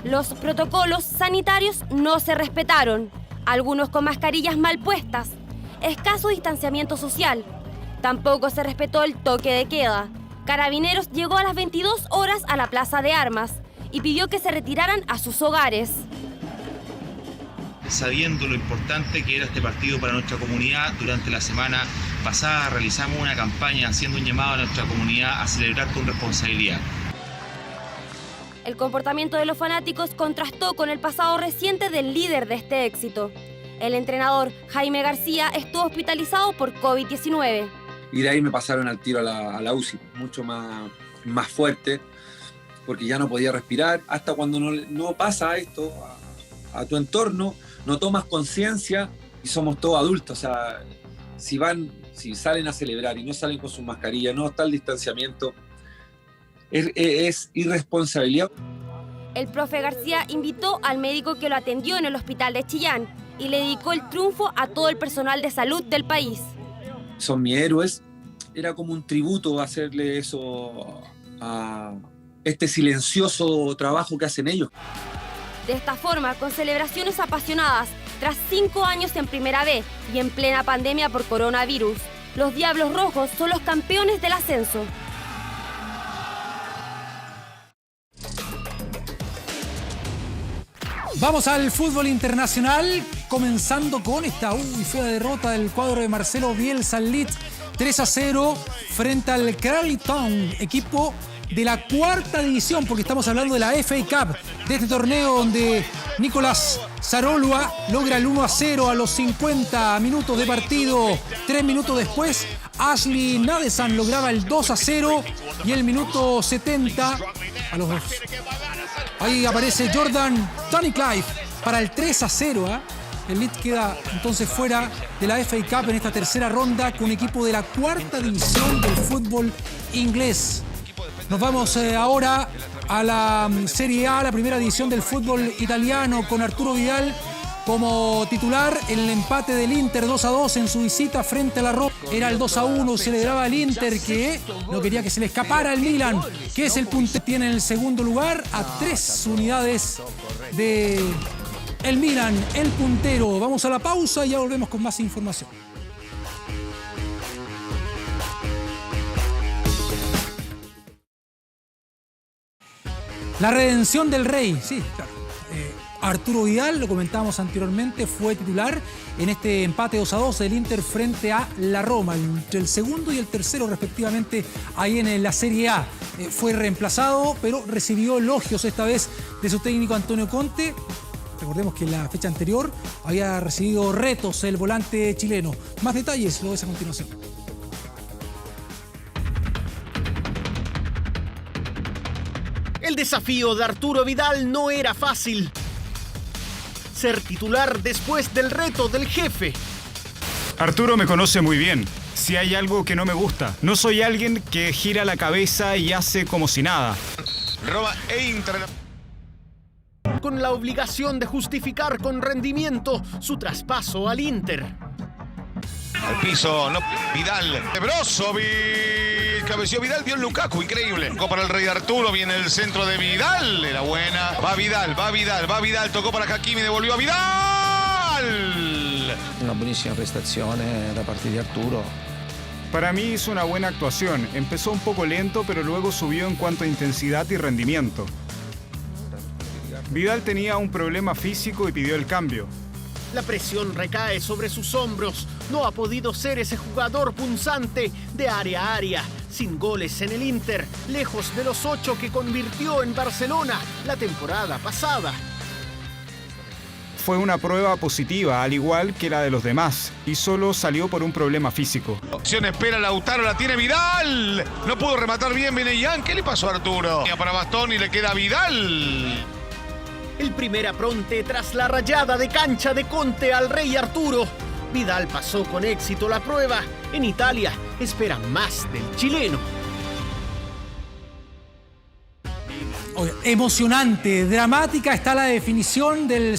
Los protocolos sanitarios no se respetaron, algunos con mascarillas mal puestas, escaso distanciamiento social. Tampoco se respetó el toque de queda. Carabineros llegó a las 22 horas a la Plaza de Armas y pidió que se retiraran a sus hogares. Sabiendo lo importante que era este partido para nuestra comunidad, durante la semana pasada realizamos una campaña haciendo un llamado a nuestra comunidad a celebrar con responsabilidad. El comportamiento de los fanáticos contrastó con el pasado reciente del líder de este éxito. El entrenador Jaime García estuvo hospitalizado por COVID-19. Y de ahí me pasaron al tiro a la UCI, mucho más fuerte, porque ya no podía respirar. Hasta cuando no pasa esto a tu entorno, no tomas conciencia y somos todos adultos. O sea, si salen a celebrar y no salen con sus mascarillas, no está el distanciamiento, es irresponsabilidad. El profe García invitó al médico que lo atendió en el hospital de Chillán y le dedicó el triunfo a todo el personal de salud del país. Son mis héroes. Era como un tributo hacerle eso a este silencioso trabajo que hacen ellos. De esta forma, con celebraciones apasionadas, tras 5 años en Primera B y en plena pandemia por coronavirus, los Diablos Rojos son los campeones del ascenso. Vamos al fútbol internacional, comenzando con esta fea derrota del cuadro de Marcelo Bielsa al Leeds 3-0 frente al Crawley Town, equipo de la 4ª división, porque estamos hablando de la FA Cup, de este torneo donde Nicolás Sarolua logra el 1-0 a los 50 minutos de partido. 3 minutos después, Ashley Nadesan lograba el 2-0 y el minuto 70 a los 2. Ahí aparece Jordan Tunnicliffe para el 3-0. El Leeds queda entonces fuera de la FA Cup en esta tercera ronda con un equipo de la 4ª división del fútbol inglés. Nos vamos ahora a la Serie A, la primera división del fútbol italiano, con Arturo Vidal como titular. El empate del Inter 2-2 en su visita frente a la Roma. Era el 2-1, celebraba el Inter, que no quería que se le escapara el Milan, que es el puntero. Tiene en el segundo lugar a 3 unidades de el Milan, el puntero. Vamos a la pausa y ya volvemos con más información. La redención del Rey, sí, claro. Arturo Vidal, lo comentábamos anteriormente, fue titular en este empate 2-2 del Inter frente a la Roma, entre el segundo y el tercero respectivamente ahí en la Serie A. Fue reemplazado, pero recibió elogios esta vez de su técnico Antonio Conte. Recordemos que en la fecha anterior había recibido retos el volante chileno. Más detalles lo ves a continuación. El desafío de Arturo Vidal no era fácil. Ser titular después del reto del jefe. Arturo me conoce muy bien. Si hay algo que no me gusta, no soy alguien que gira la cabeza y hace como si nada. Roma e Inter. Con la obligación de justificar con rendimiento su traspaso al Inter. Al piso, no, Vidal, Brozovic, cabeció Vidal, dio el Lukaku, increíble. Tocó para el Rey Arturo, viene el centro de Vidal, era buena. Va Vidal, tocó para Hakimi, devolvió a Vidal. Una buonissima prestazione da parte di Arturo. Para mí hizo una buena actuación. Empezó un poco lento, pero luego subió en cuanto a intensidad y rendimiento. Vidal tenía un problema físico y pidió el cambio. La presión recae sobre sus hombros. No ha podido ser ese jugador punzante de área a área. Sin goles en el Inter, lejos de los 8 que convirtió en Barcelona la temporada pasada. Fue una prueba positiva, al igual que la de los demás, y solo salió por un problema físico. Opción espera Lautaro, la tiene Vidal. No pudo rematar bien, viene Jan. ¿Qué le pasó a Arturo? Para Bastoni le queda Vidal. El primer apronte tras la rayada de cancha de Conte al Rey Arturo. Vidal pasó con éxito la prueba. En Italia esperan más del chileno. Emocionante, dramática está la definición del